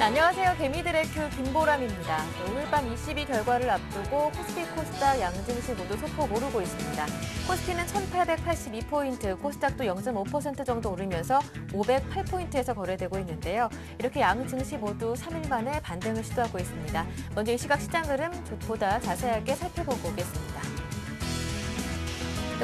안녕하세요. 개미들의 큐 김보람입니다. 오늘 밤 20위 결과를 앞두고 코스피, 코스닥 양증시 모두 소폭 오르고 있습니다. 코스피는 1882포인트, 코스닥도 0.5% 정도 오르면서 508포인트에서 거래되고 있는데요. 이렇게 양증시 모두 3일 만에 반등을 시도하고 있습니다. 먼저 이 시각 시장 흐름 보다 자세하게 살펴보고 오겠습니다.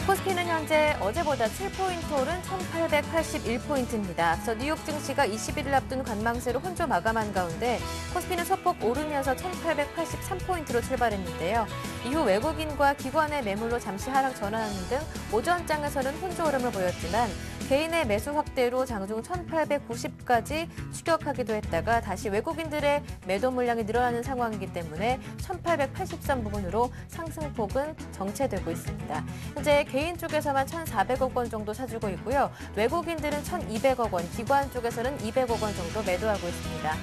코스피는 현재 어제보다 7포인트 오른 1881포인트입니다. 앞서 뉴욕 증시가 20일을 앞둔 관망세로 혼조 마감한 가운데 코스피는 소폭 오르면서 1883포인트로 출발했는데요. 이후 외국인과 기관의 매물로 잠시 하락 전환하는 등 오전장에서는 혼조 흐름을 보였지만 개인의 매수 확대로 장중 1890까지 추격하기도 했다가 다시 외국인들의 매도 물량이 늘어나는 상황이기 때문에 1883 부분으로 상승폭은 정체되고 있습니다. 현재 개인 쪽에서만 1,400억 원 정도 사주고 있고요. 외국인들은 1,200억 원, 기관 쪽에서는 200억 원 정도 매도하고 있습니다.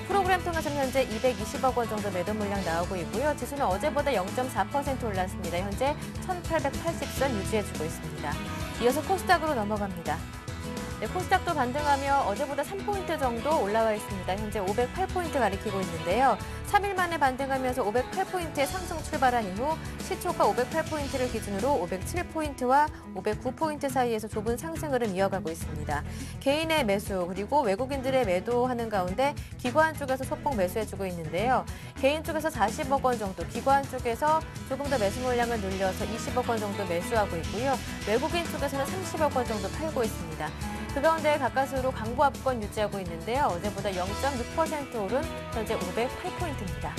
프로그램 통해서는 현재 220억 원 정도 매도 물량 나오고 있고요. 지수는 어제보다 0.4% 올랐습니다. 현재 1,880선 유지해주고 있습니다. 이어서 코스닥으로 넘어갑니다. 코스닥도 반등하며 어제보다 3포인트 정도 올라와 있습니다. 현재 508포인트 가리키고 있는데요. 3일 만에 반등하면서 508포인트에 상승 출발한 이후 시초가 508포인트를 기준으로 507포인트와 509포인트 사이에서 좁은 상승 흐름 이어가고 있습니다. 개인의 매수 그리고 외국인들의 매도하는 가운데 기관 쪽에서 소폭 매수해주고 있는데요. 개인 쪽에서 40억 원 정도, 기관 쪽에서 조금 더 매수 물량을 늘려서 20억 원 정도 매수하고 있고요. 외국인 쪽에서는 30억 원 정도 팔고 있습니다. 그 가운데 가까스로 강보합권 유지하고 있는데요. 어제보다 0.6% 오른 현재 508포인트입니다.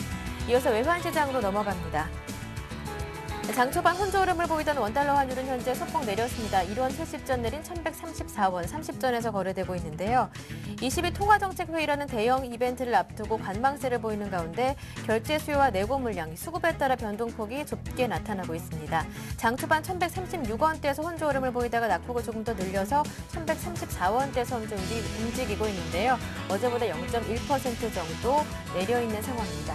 이어서 외환시장으로 넘어갑니다. 장 초반 혼조 흐름을 보이던 원달러 환율은 현재 소폭 내렸습니다. 1원 70전 내린 1,134원 30전에서 거래되고 있는데요. 20일 통화정책회의라는 대형 이벤트를 앞두고 관망세를 보이는 가운데 결제 수요와 내고 물량, 수급에 따라 변동폭이 좁게 나타나고 있습니다. 장 초반 1,136원대에서 혼조 흐름을 보이다가 낙폭을 조금 더 늘려서 1,134원대에서 움직이고 있는데요. 어제보다 0.1% 정도 내려있는 상황입니다.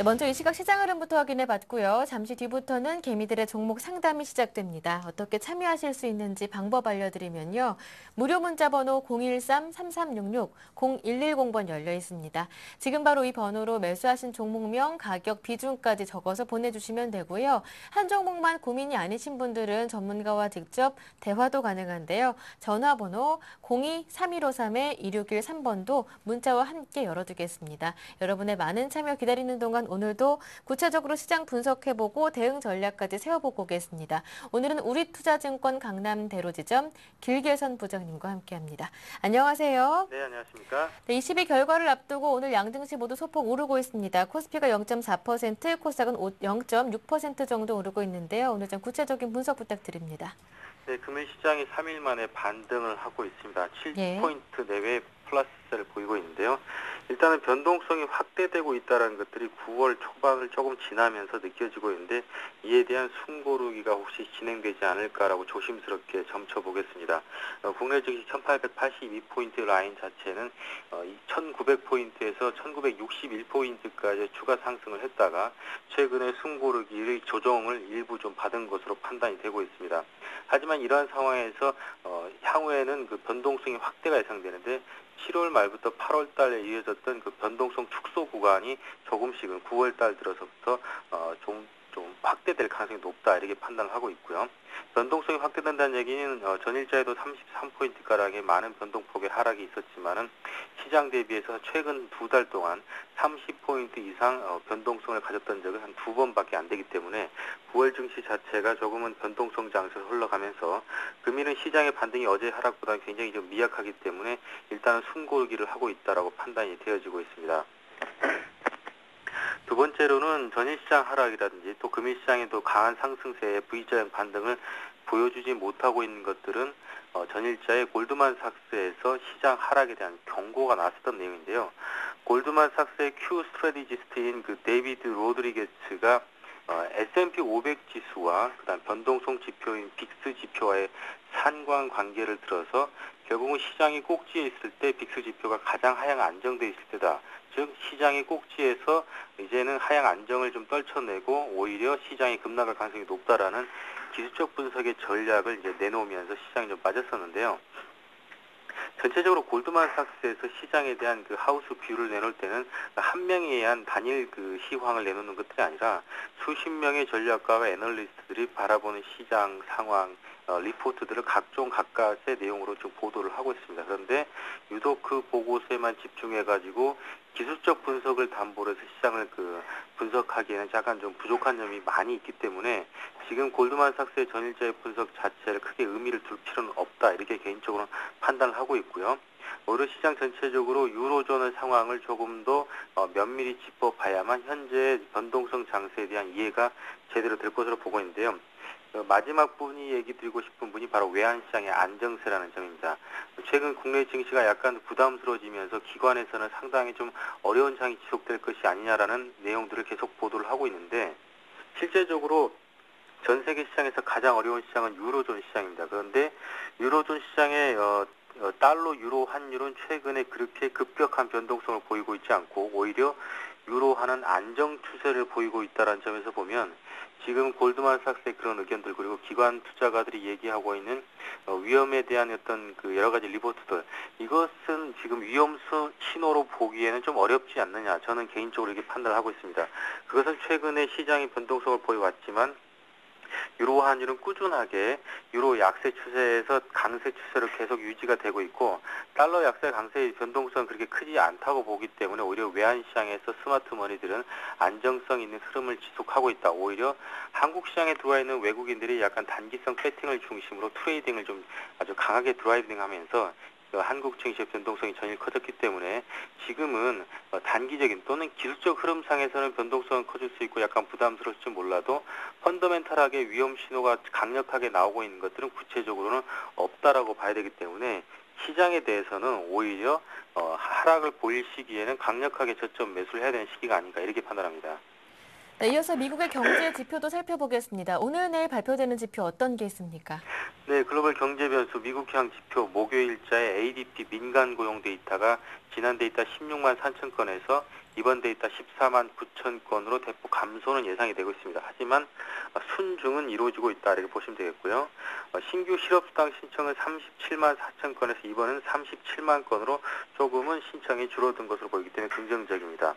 먼저 이 시각 시장 흐름부터 확인해 봤고요. 잠시 뒤부터는 개미들의 종목 상담이 시작됩니다. 어떻게 참여하실 수 있는지 방법 알려드리면요. 무료 문자 번호 013-3366-0110번 열려 있습니다. 지금 바로 이 번호로 매수하신 종목명, 가격, 비중까지 적어서 보내주시면 되고요. 한 종목만 고민이 아니신 분들은 전문가와 직접 대화도 가능한데요. 전화번호 02-3153-2613번도 문자와 함께 열어두겠습니다. 여러분의 많은 참여 기다리는 동안 오늘도 구체적으로 시장 분석해보고 대응 전략까지 세워보고 오겠습니다. 오늘은 우리투자증권 강남대로지점 길계선 부장님과 함께합니다. 안녕하세요. 네, 안녕하십니까. 네, 20일 결과를 앞두고 오늘 양증시 모두 소폭 오르고 있습니다. 코스피가 0.4%, 코스닥은 0.6% 정도 오르고 있는데요. 오늘 좀 구체적인 분석 부탁드립니다. 네, 금일시장이 3일 만에 반등을 하고 있습니다. 7포인트 내외 플러스를 보이고 있는데요. 일단은 변동성이 확대되고 있다는 것들이 9월 초반을 조금 지나면서 느껴지고 있는데 이에 대한 숨고르기가 혹시 진행되지 않을까라고 조심스럽게 점쳐보겠습니다. 국내 증시 1882포인트 라인 자체는 1900포인트에서 1961포인트까지 추가 상승을 했다가 최근에 숨고르기의 조정을 일부 좀 받은 것으로 판단이 되고 있습니다. 하지만 이러한 상황에서 향후에는 그 변동성이 확대가 예상되는데 7월 말부터 8월 달에 이어졌던 그 변동성 축소 구간이 조금씩은 9월 달 들어서부터 좀 확대될 가능성이 높다 이렇게 판단을 하고 있고요. 변동성이 확대된다는 얘기는 전일자에도 33포인트가량의 많은 변동폭의 하락이 있었지만은 시장 대비해서 최근 2달 동안 30포인트 이상 변동성을 가졌던 적은 한 2번밖에 안 되기 때문에 9월 증시 자체가 조금은 변동성 장세로 흘러가면서 금일은 시장의 반등이 어제 하락보다 굉장히 좀 미약하기 때문에 일단은 숨고르기를 하고 있다라고 판단이 되어지고 있습니다. 두 번째로는 전일시장 하락이라든지 또 금일시장에도 강한 상승세의 V자형 반등을 보여주지 못하고 있는 것들은 전일자의 골드만삭스에서 시장 하락에 대한 경고가 나왔던 내용인데요. 골드만삭스의 Q 스트래티지스트인 그 데이비드 로드리게츠가 S&P 500 지수와 그다음 변동성 지표인 빅스 지표와의 상관관계를 들어서 결국은 시장이 꼭지에 있을 때 빅스 지표가 가장 하향 안정돼 있을 때다. 즉 시장의 꼭지에서 이제는 하향 안정을 좀 떨쳐내고 오히려 시장이 급락할 가능성이 높다라는 기술적 분석의 전략을 이제 내놓으면서 시장이 좀 빠졌었는데요. 전체적으로 골드만삭스에서 시장에 대한 그 하우스 뷰를 내놓을 때는 한 명에 의한 단일 그 시황을 내놓는 것들이 아니라 수십 명의 전략가와 애널리스트들이 바라보는 시장 상황, 리포트들을 각종 각각의 내용으로 좀 보도를 하고 있습니다. 그런데 유독 그 보고서에만 집중해가지고 기술적 분석을 담보로 해서 시장을 그 분석하기에는 약간 좀 부족한 점이 많이 있기 때문에 지금 골드만삭스의 전일자의 분석 자체를 크게 의미를 둘 필요는 없다, 이렇게 개인적으로 판단을 하고 있고요. 오히려 시장 전체적으로 유로존의 상황을 조금 더 면밀히 짚어봐야만 현재 변동성 장세에 대한 이해가 제대로 될 것으로 보고 있는데요. 마지막 분이 얘기 드리고 싶은 분이 바로 외환시장의 안정세라는 점입니다. 최근 국내 증시가 약간 부담스러워지면서 기관에서는 상당히 좀 어려운 장이 지속될 것이 아니냐라는 내용들을 계속 보도를 하고 있는데, 실제적으로 전 세계 시장에서 가장 어려운 시장은 유로존 시장입니다. 그런데 유로존 시장의 달러 유로 환율은 최근에 그렇게 급격한 변동성을 보이고 있지 않고 오히려 유로화는 안정 추세를 보이고 있다는 점에서 보면 지금 골드만삭스의 그런 의견들, 그리고 기관 투자가들이 얘기하고 있는 위험에 대한 어떤 그 여러 가지 리포트들, 이것은 지금 위험 신호로 보기에는 좀 어렵지 않느냐, 저는 개인적으로 이렇게 판단을 하고 있습니다. 그것은 최근에 시장이 변동성을 보여왔지만 유로 환율은 꾸준하게 유로 약세 추세에서 강세 추세로 계속 유지가 되고 있고, 달러 약세 강세의 변동성은 그렇게 크지 않다고 보기 때문에 오히려 외환 시장에서 스마트 머니들은 안정성 있는 흐름을 지속하고 있다. 오히려 한국 시장에 들어와 있는 외국인들이 약간 단기성 배팅을 중심으로 트레이딩을 좀 아주 강하게 드라이빙하면서 한국 증시의 변동성이 전일 커졌기 때문에 지금은 단기적인 또는 기술적 흐름상에서는 변동성은 커질 수 있고 약간 부담스러울지 몰라도 펀더멘탈하게 위험 신호가 강력하게 나오고 있는 것들은 구체적으로는 없다라고 봐야 되기 때문에 시장에 대해서는 오히려 하락을 보일 시기에는 강력하게 저점 매수를 해야 되는 시기가 아닌가, 이렇게 판단합니다. 네, 이어서 미국의 경제 지표도 살펴보겠습니다. 오늘 내일 발표되는 지표 어떤 게 있습니까? 네, 글로벌 경제 변수 미국향 지표 목요일자의 ADP 민간 고용 데이터가 지난 데이터 16만 4천 건에서 이번 데이터 14만 9천 건으로 대폭 감소는 예상이 되고 있습니다. 하지만 순증은 이루어지고 있다, 이렇게 보시면 되겠고요. 신규 실업수당 신청은 37만 4천 건에서 이번은 37만 건으로 조금은 신청이 줄어든 것으로 보이기 때문에 긍정적입니다.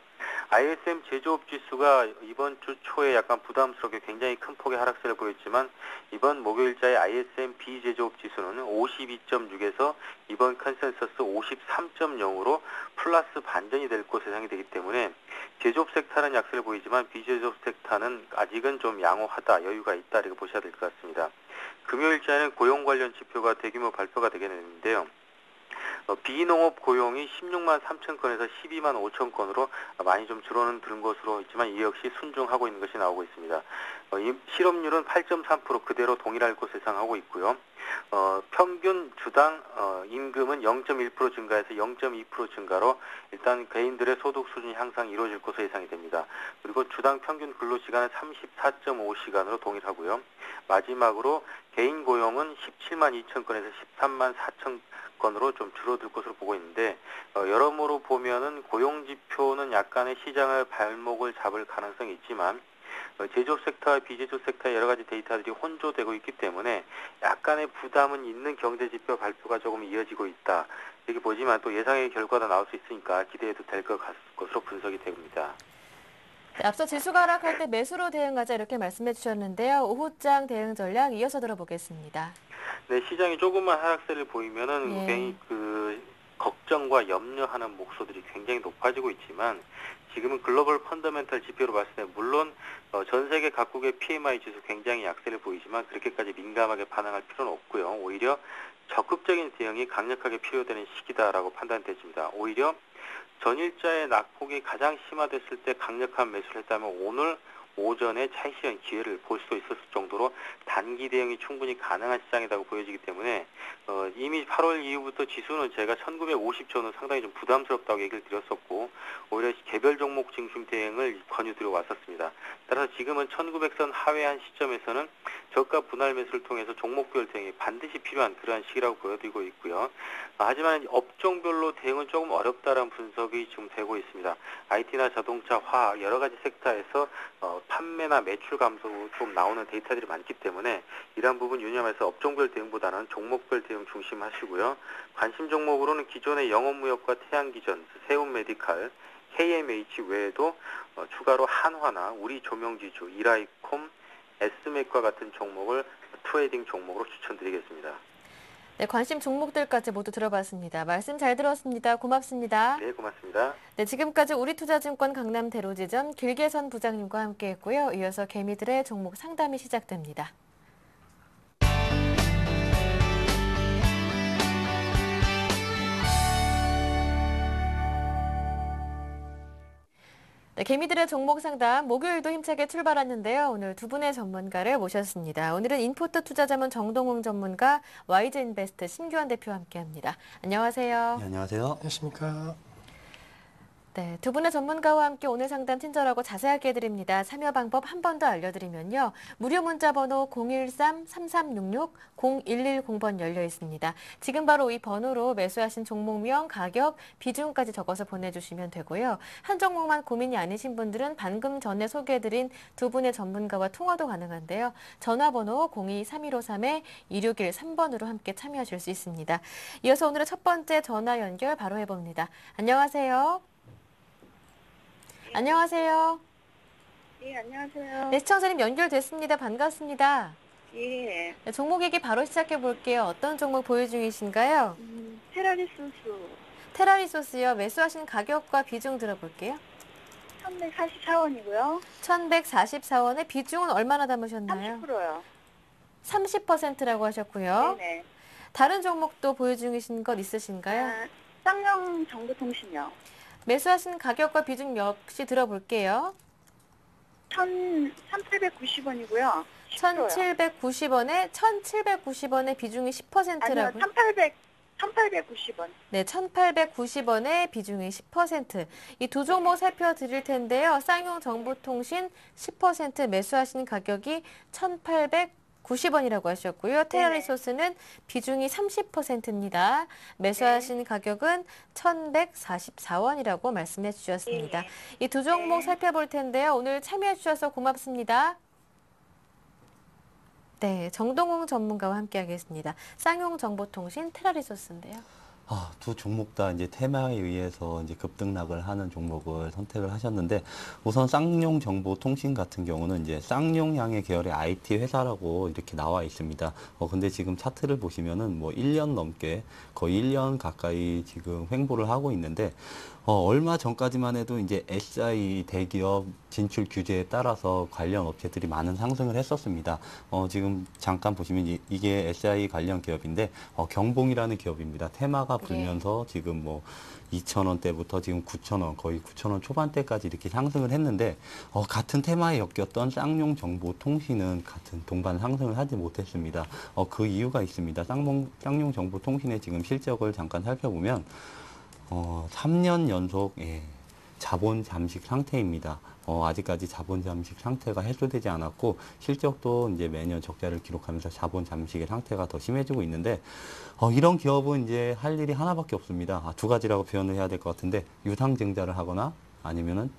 ISM 제조업 지수가 이번 주 초에 약간 부담스럽게 굉장히 큰 폭의 하락세를 보였지만 이번 목요일자의 ISM 비제조업 지수는 52.6에서 이번 컨센서스 53.0으로 플러스 반전이 될 것으로 예상이 되기 때문에 제조업 섹터는 약세를 보이지만 비제조업 섹터는 아직은 좀 양호하다, 여유가 있다, 이렇게 보셔야 될 것 같습니다. 금요일자에는 고용 관련 지표가 대규모 발표가 되겠는데요. 비농업 고용이 16만 3천 건에서 12만 5천 건으로 많이 좀 줄어든 것으로 있지만 이 역시 순증하고 있는 것이 나오고 있습니다. 실업률은 8.3% 그대로 동일할 것으로 예상하고 있고요. 평균 주당 임금은 0.1% 증가해서 0.2% 증가로 일단 개인들의 소득 수준이 항상 이루어질 것으로 예상이 됩니다. 그리고 주당 평균 근로시간은 34.5시간으로 동일하고요. 마지막으로 개인 고용은 17만 2천 건에서 13만 4천 건으로 좀 줄어들 것으로 보고 있는데 여러모로 보면은 고용 지표는 약간의 시장의 발목을 잡을 가능성이 있지만 제조업 섹터와 비제조업 섹터의 여러 가지 데이터들이 혼조되고 있기 때문에 약간의 부담은 있는 경제 지표 발표가 조금 이어지고 있다, 이렇게 보지만 또 예상의 결과도 나올 수 있으니까 기대해도 될 것으로 분석이 됩니다. 네, 앞서 지수가 하락할 때 매수로 대응하자, 이렇게 말씀해 주셨는데요. 오후장 대응 전략 이어서 들어보겠습니다. 네, 시장이 조금만 하락세를 보이면은 예. 굉장히 걱정과 염려하는 목소들이 굉장히 높아지고 있지만 지금은 글로벌 펀더멘탈 지표로 봤을 때 물론 전 세계 각국의 PMI 지수 굉장히 약세를 보이지만 그렇게까지 민감하게 반응할 필요는 없고요. 오히려 적극적인 대응이 강력하게 필요되는 시기다라고 판단되집니다. 오히려 전일자의 낙폭이 가장 심화됐을 때 강력한 매수를 했다면 오늘 오전에 차익실현 기회를 볼 수 있었을 정도로 단기 대응이 충분히 가능한 시장이라고 보여지기 때문에 이미 8월 이후부터 지수는 제가 1950조는 상당히 좀 부담스럽다고 얘기를 드렸었고 오히려 개별 종목 중심 대응을 권유드려 왔었습니다. 따라서 지금은 1900선 하회한 시점에서는 저가 분할 매수를 통해서 종목별 대응이 반드시 필요한 그러한 시기라고 보여드리고 있고요. 하지만 업종별로 대응은 조금 어렵다라는 분석이 지금 되고 있습니다. IT나 자동차, 화학 여러 가지 섹터에서 판매나 매출 감소 좀 나오는 데이터들이 많기 때문에 이러한 부분 유념해서 업종별 대응보다는 종목별 대응 중심하시고요. 관심 종목으로는 기존의 영업무역과 태양기전, 세운메디칼, KMH 외에도 추가로 한화나 우리조명지주, 이라이콤, S맥과 같은 종목을 트레이딩 종목으로 추천드리겠습니다. 네, 관심 종목들까지 모두 들어봤습니다. 말씀 잘 들었습니다. 고맙습니다. 네, 고맙습니다. 네, 지금까지 우리투자증권 강남대로지점 길계선 부장님과 함께했고요. 이어서 개미들의 종목 상담이 시작됩니다. 네, 개미들의 종목 상담 목요일도 힘차게 출발했는데요. 오늘 두 분의 전문가를 모셨습니다. 오늘은 인포트 투자자문 정동웅 전문가, YG인베스트 심규환 대표와 함께합니다. 안녕하세요. 네, 안녕하세요. 안녕하십니까. 네, 두 분의 전문가와 함께 오늘 상담 친절하고 자세하게 해드립니다. 참여 방법 한 번 더 알려드리면요. 무료 문자 번호 013-3366-0110번 열려 있습니다. 지금 바로 이 번호로 매수하신 종목명, 가격, 비중까지 적어서 보내주시면 되고요. 한 종목만 고민이 아니신 분들은 방금 전에 소개해드린 두 분의 전문가와 통화도 가능한데요. 전화번호 02-3153-2613번으로 함께 참여하실 수 있습니다. 이어서 오늘의 첫 번째 전화 연결 바로 해봅니다. 안녕하세요. 안녕하세요. 예, 안녕하세요. 네, 시청자님 연결됐습니다. 반갑습니다. 예, 네, 종목 얘기 바로 시작해 볼게요. 어떤 종목 보유 중이신가요? 테라리 소스 테라리소스요. 매수하신 가격과 비중 들어볼게요. 1144원이고요. 1144원에 비중은 얼마나 담으셨나요? 30%요. 30%라고 하셨고요. 네네. 다른 종목도 보유 중이신 것 있으신가요? 쌍용 정보통신이요. 매수하신 가격과 비중 역시 들어볼게요. 1890원이고요. 1790원에 1790원의 비중이 10%라고. 아니요, 1890원. 네, 1890원의 비중이 10%. 이 두 종목 살펴드릴 텐데요. 쌍용 정보통신 10% 매수하신 가격이 1890원이라고 하셨고요. 테라리소스는 비중이 30%입니다. 매수하신 가격은 1144원이라고 말씀해 주셨습니다. 이 두 종목 살펴볼 텐데요. 오늘 참여해 주셔서 고맙습니다. 네, 정동웅 전문가와 함께하겠습니다. 쌍용 정보통신 테라리소스인데요. 두 종목 다 이제 테마에 의해서 이제 급등락을 하는 종목을 선택을 하셨는데, 우선 쌍용 정보통신 같은 경우는 이제 쌍용향의 계열의 IT 회사라고 이렇게 나와 있습니다. 근데 지금 차트를 보시면은 뭐 1년 넘게 거의 1년 가까이 지금 횡보를 하고 있는데, 얼마 전까지만 해도 이제 SI 대기업 진출 규제에 따라서 관련 업체들이 많은 상승을 했었습니다. 지금 잠깐 보시면 이게 SI 관련 기업인데, 경봉이라는 기업입니다. 테마가 불면서 지금 뭐 2,000원대부터 지금 9,000원, 거의 9,000원 초반대까지 이렇게 상승을 했는데, 같은 테마에 엮였던 쌍용 정보통신은 같은 동반 상승을 하지 못했습니다. 그 이유가 있습니다. 쌍용 정보통신의 지금 실적을 잠깐 살펴보면 3년 연속 자본 잠식 상태입니다. 아직까지 자본 잠식 상태가 해소되지 않았고, 실적도 이제 매년 적자를 기록하면서 자본 잠식의 상태가 더 심해지고 있는데, 이런 기업은 이제 할 일이 하나밖에 없습니다. 두 가지라고 표현을 해야 될 것 같은데, 유상증자를 하거나 아니면은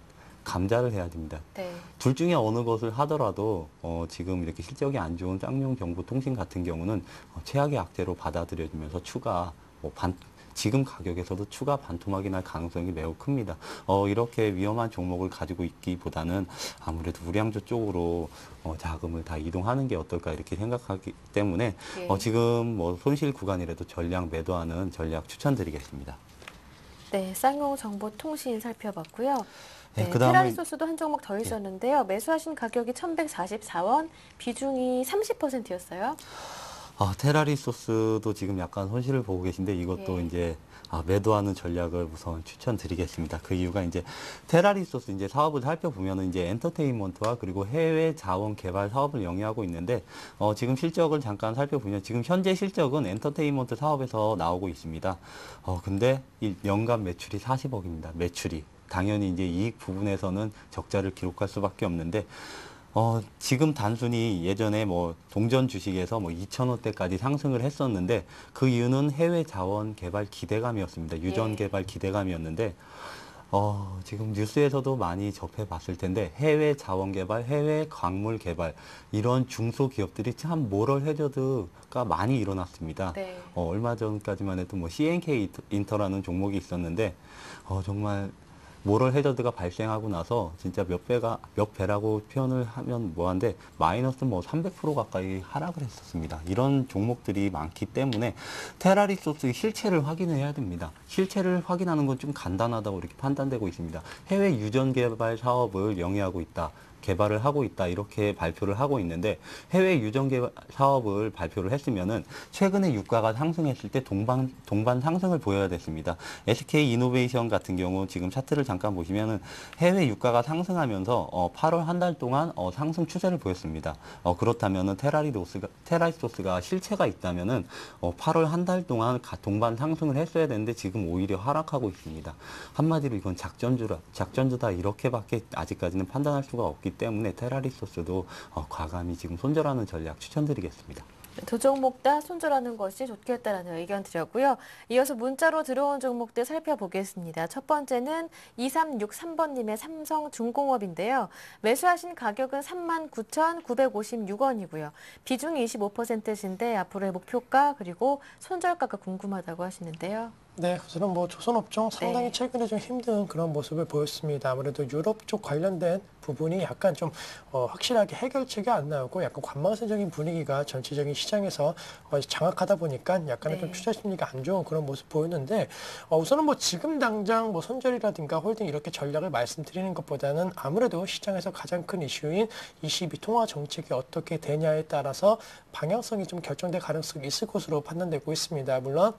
감자를 해야 됩니다. 네. 둘 중에 어느 것을 하더라도 지금 이렇게 실적이 안 좋은 쌍용 정보통신 같은 경우는 최악의 악재로 받아들여지면서 추가 지금 가격에서도 추가 반토막이 날 가능성이 매우 큽니다. 이렇게 위험한 종목을 가지고 있기보다는 아무래도 우량주 쪽으로 자금을 다 이동하는 게 어떨까 이렇게 생각하기 때문에 지금 뭐 손실 구간이라도 전량 매도하는 전략 추천드리겠습니다. 네, 쌍용 정보통신 살펴봤고요. 네, 네, 그다음에 테라리소스도 한 종목 더 있었는데요. 매수하신 가격이 1144원, 비중이 30%였어요. 테라리소스도 지금 약간 손실을 보고 계신데, 이것도 이제 매도하는 전략을 우선 추천드리겠습니다. 그 이유가 이제 테라리소스 이제 사업을 살펴보면은 이제 엔터테인먼트와 그리고 해외 자원 개발 사업을 영위하고 있는데, 지금 실적을 잠깐 살펴보면 지금 현재 실적은 엔터테인먼트 사업에서 나오고 있습니다. 근데 이 연간 매출이 40억입니다. 매출이. 당연히 이제 이익 부분에서는 적자를 기록할 수밖에 없는데, 지금 단순히 예전에 뭐 동전 주식에서 뭐 2,000원대까지 상승을 했었는데, 그 이유는 해외 자원 개발 기대감이었습니다. 유전 개발 기대감이었는데, 지금 뉴스에서도 많이 접해봤을 텐데 해외 자원개발, 해외 광물 개발 이런 중소기업들이 참 모럴 해저드가 많이 일어났습니다. 네. 얼마 전까지만 해도 뭐 CNK 인터라는 종목이 있었는데 정말 모럴 해저드가 발생하고 나서 진짜 몇 배라고 표현을 하면 뭐한데 마이너스 뭐 300% 가까이 하락을 했었습니다. 이런 종목들이 많기 때문에 테라리소스의 실체를 확인해야 됩니다. 실체를 확인하는 건 좀 간단하다고 이렇게 판단되고 있습니다. 해외 유전 개발 사업을 영위하고 있다. 개발을 하고 있다 이렇게 발표를 하고 있는데 해외 유전 개발 사업을 발표를 했으면은 최근에 유가가 상승했을 때 동반 상승을 보여야 됐습니다. SK 이노베이션 같은 경우 지금 차트를 잠깐 보시면은 해외 유가가 상승하면서 8월 한 달 동안 상승 추세를 보였습니다. 그렇다면은 테라리소스가 실체가 있다면은 8월 한 달 동안 동반 상승을 했어야 되는데 지금 오히려 하락하고 있습니다. 한마디로 이건 작전주다 이렇게밖에 아직까지는 판단할 수가 없기 때문에 테라리소스도 과감히 지금 손절하는 전략 추천드리겠습니다. 두 종목 다 손절하는 것이 좋겠다라는 의견 드렸고요. 이어서 문자로 들어온 종목들 살펴보겠습니다. 첫 번째는 2363번님의 삼성중공업인데요. 매수하신 가격은 39,956원이고요. 비중이 25%신데 앞으로의 목표가 그리고 손절가가 궁금하다고 하시는데요. 네, 우선은 뭐 조선업종 상당히 네. 최근에 좀 힘든 그런 모습을 보였습니다. 아무래도 유럽 쪽 관련된 부분이 약간 좀 확실하게 해결책이 안 나오고 약간 관망세적인 분위기가 전체적인 시장에서 장악하다 보니까 약간의 네. 좀 투자 심리가 안 좋은 그런 모습 보였는데 우선은 뭐 지금 당장 뭐 손절이라든가 홀딩 이렇게 전략을 말씀드리는 것보다는 아무래도 시장에서 가장 큰 이슈인 22 통화 정책이 어떻게 되냐에 따라서 방향성이 좀 결정될 가능성이 있을 것으로 판단되고 있습니다. 물론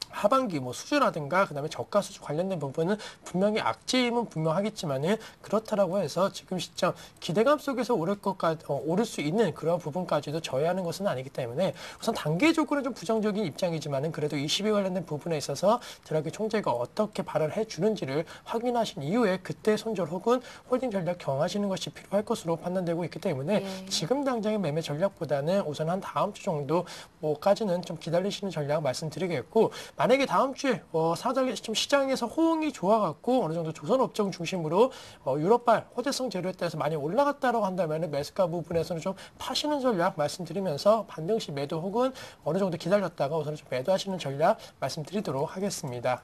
하반기 뭐 수주라든가 그다음에 저가 수주 관련된 부분은 분명히 악재임은 분명하겠지만은 그렇다라고 해서 지금 시점 기대감 속에서 오를 수 있는 그런 부분까지도 저해하는 것은 아니기 때문에 우선 단계적으로 좀 부정적인 입장이지만은 그래도 22 관련된 부분에 있어서 드라기 총재가 어떻게 발언해 주는지를 확인하신 이후에 그때 손절 혹은 홀딩 전략 경하시는 것이 필요할 것으로 판단되고 있기 때문에 네. 지금 당장의 매매 전략보다는 우선 한 다음 주 정도까지는 좀 기다리시는 전략 말씀드리겠고. 만약에 다음 주에 상당히 좀 시장에서 호응이 좋아갖고 어느 정도 조선업종 중심으로 유럽발 호재성 재료에 따라서 많이 올라갔다라고 한다면 매수가 부분에서는 좀 파시는 전략 말씀드리면서 반등 시 매도 혹은 어느 정도 기다렸다가 우선 좀 매도하시는 전략 말씀드리도록 하겠습니다.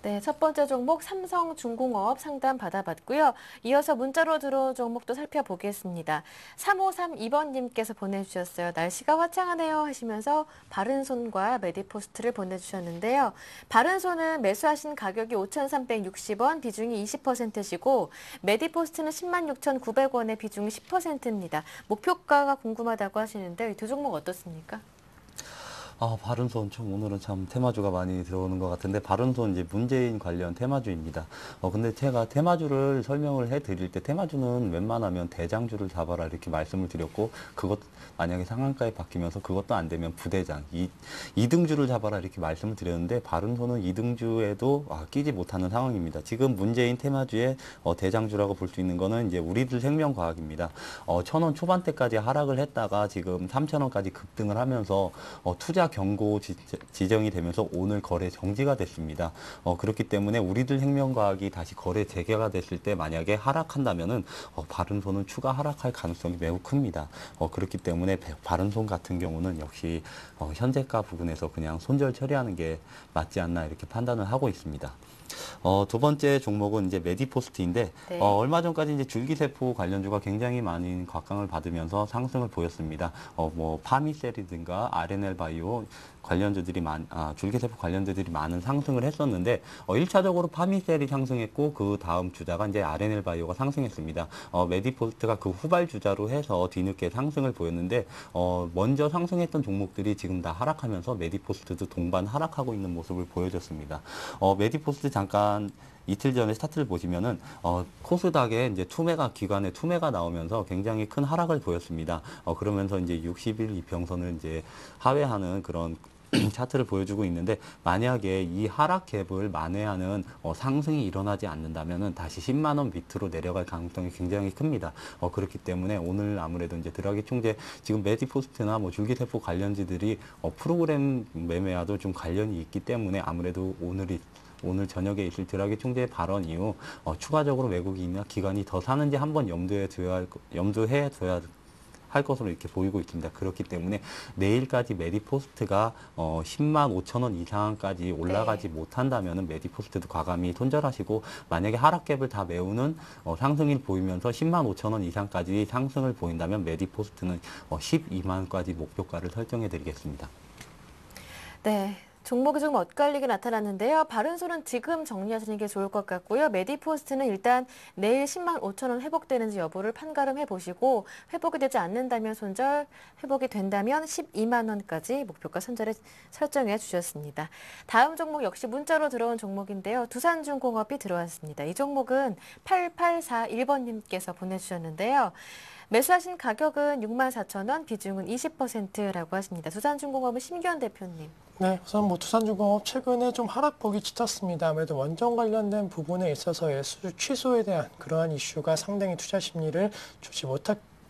네, 첫 번째 종목 삼성중공업 상담 받아봤고요. 이어서 문자로 들어온 종목도 살펴보겠습니다. 3532번님께서 보내주셨어요. 날씨가 화창하네요 하시면서 바른손과 메디포스트를 보내주셨는데요. 바른손은 매수하신 가격이 5,360원, 비중이 20%시고 메디포스트는 106,900원의 비중이 10%입니다. 목표가가 궁금하다고 하시는데 이 두 종목 어떻습니까? 바른손 오늘은 참 테마주가 많이 들어오는 것 같은데 바른손 이제 문재인 관련 테마주입니다. 근데 제가 테마주를 설명을 해드릴 때 테마주는 웬만하면 대장주를 잡아라 이렇게 말씀을 드렸고 그것 만약에 상한가에 바뀌면서 그것도 안 되면 부대장, 2등주를 잡아라 이렇게 말씀을 드렸는데 바른손은 2등주에도 끼지 못하는 상황입니다. 지금 문재인 테마주의 대장주라고 볼 수 있는 거는 이제 우리들 생명과학입니다. 1,000원 초반대까지 하락을 했다가 지금 3,000원까지 급등을 하면서 투자 경고 지정이 되면서 오늘 거래 정지가 됐습니다. 그렇기 때문에 우리들 생명과학이 다시 거래 재개가 됐을 때 만약에 하락한다면은 바른손은 추가 하락할 가능성이 매우 큽니다. 그렇기 때문에 바른손 같은 경우는 역시 현재가 부분에서 그냥 손절 처리하는 게 맞지 않나 이렇게 판단을 하고 있습니다. 두 번째 종목은 이제 메디포스트인데 네. 얼마 전까지 이제 줄기세포 관련주가 굉장히 많은 곽강을 받으면서 상승을 보였습니다. 뭐 파미셀이든가 RNL 바이오 관련주들이 줄기세포 관련주들이 많은 상승을 했었는데 1차적으로 파미셀이 상승했고 그 다음 주자가 이제 RNL 바이오가 상승했습니다. 메디포스트가 그 후발 주자로 해서 뒤늦게 상승을 보였는데 먼저 상승했던 종목들이 지금 다 하락하면서 메디포스트도 동반 하락하고 있는 모습을 보여줬습니다. 메디포스트 잠깐 이틀 전에 스타트를 보시면은 코스닥에 이제 기관의 투매가 나오면서 굉장히 큰 하락을 보였습니다. 그러면서 이제 60일 이평선을 이제 하회하는 그런 차트를 보여주고 있는데 만약에 이 하락 갭을 만회하는 상승이 일어나지 않는다면은 다시 10만 원 밑으로 내려갈 가능성이 굉장히 큽니다. 그렇기 때문에 오늘 아무래도 이제 드라기 총재 지금 메디포스트나 뭐 줄기세포 관련지들이 프로그램 매매와도 좀 관련이 있기 때문에 아무래도 오늘 저녁에 있을 드라기 총재의 발언 이후 추가적으로 외국인이나 기관이 더 사는지 한번 염두해 둬야 할 것으로 이렇게 보이고 있습니다. 그렇기 때문에 내일까지 메디포스트가 10만 5천 원 이상까지 올라가지 못한다면은 메디포스트도 과감히 손절하시고 만약에 하락갭을 다 메우는 상승일 보이면서 10만 5천 원 이상까지 상승을 보인다면 메디포스트는 12만 원까지 목표가를 설정해 드리겠습니다. 네. 종목이 좀 엇갈리게 나타났는데요. 바른손은 지금 정리하시는 게 좋을 것 같고요. 메디포스트는 일단 내일 10만 5천 원 회복되는지 여부를 판가름해 보시고 회복이 되지 않는다면 손절, 회복이 된다면 12만 원까지 목표가 설정해 주셨습니다. 다음 종목 역시 문자로 들어온 종목인데요. 두산중공업이 들어왔습니다. 이 종목은 8841번님께서 보내주셨는데요. 매수하신 가격은 64,000원, 비중은 20%라고 하십니다. 두산중공업은 심기현 대표님. 네, 우선 뭐 두산중공업 최근에 좀 하락폭이 짙었습니다. 아무래도 원전 관련된 부분에 있어서의 수주 취소에 대한 그러한 이슈가 상당히 투자 심리를 좋지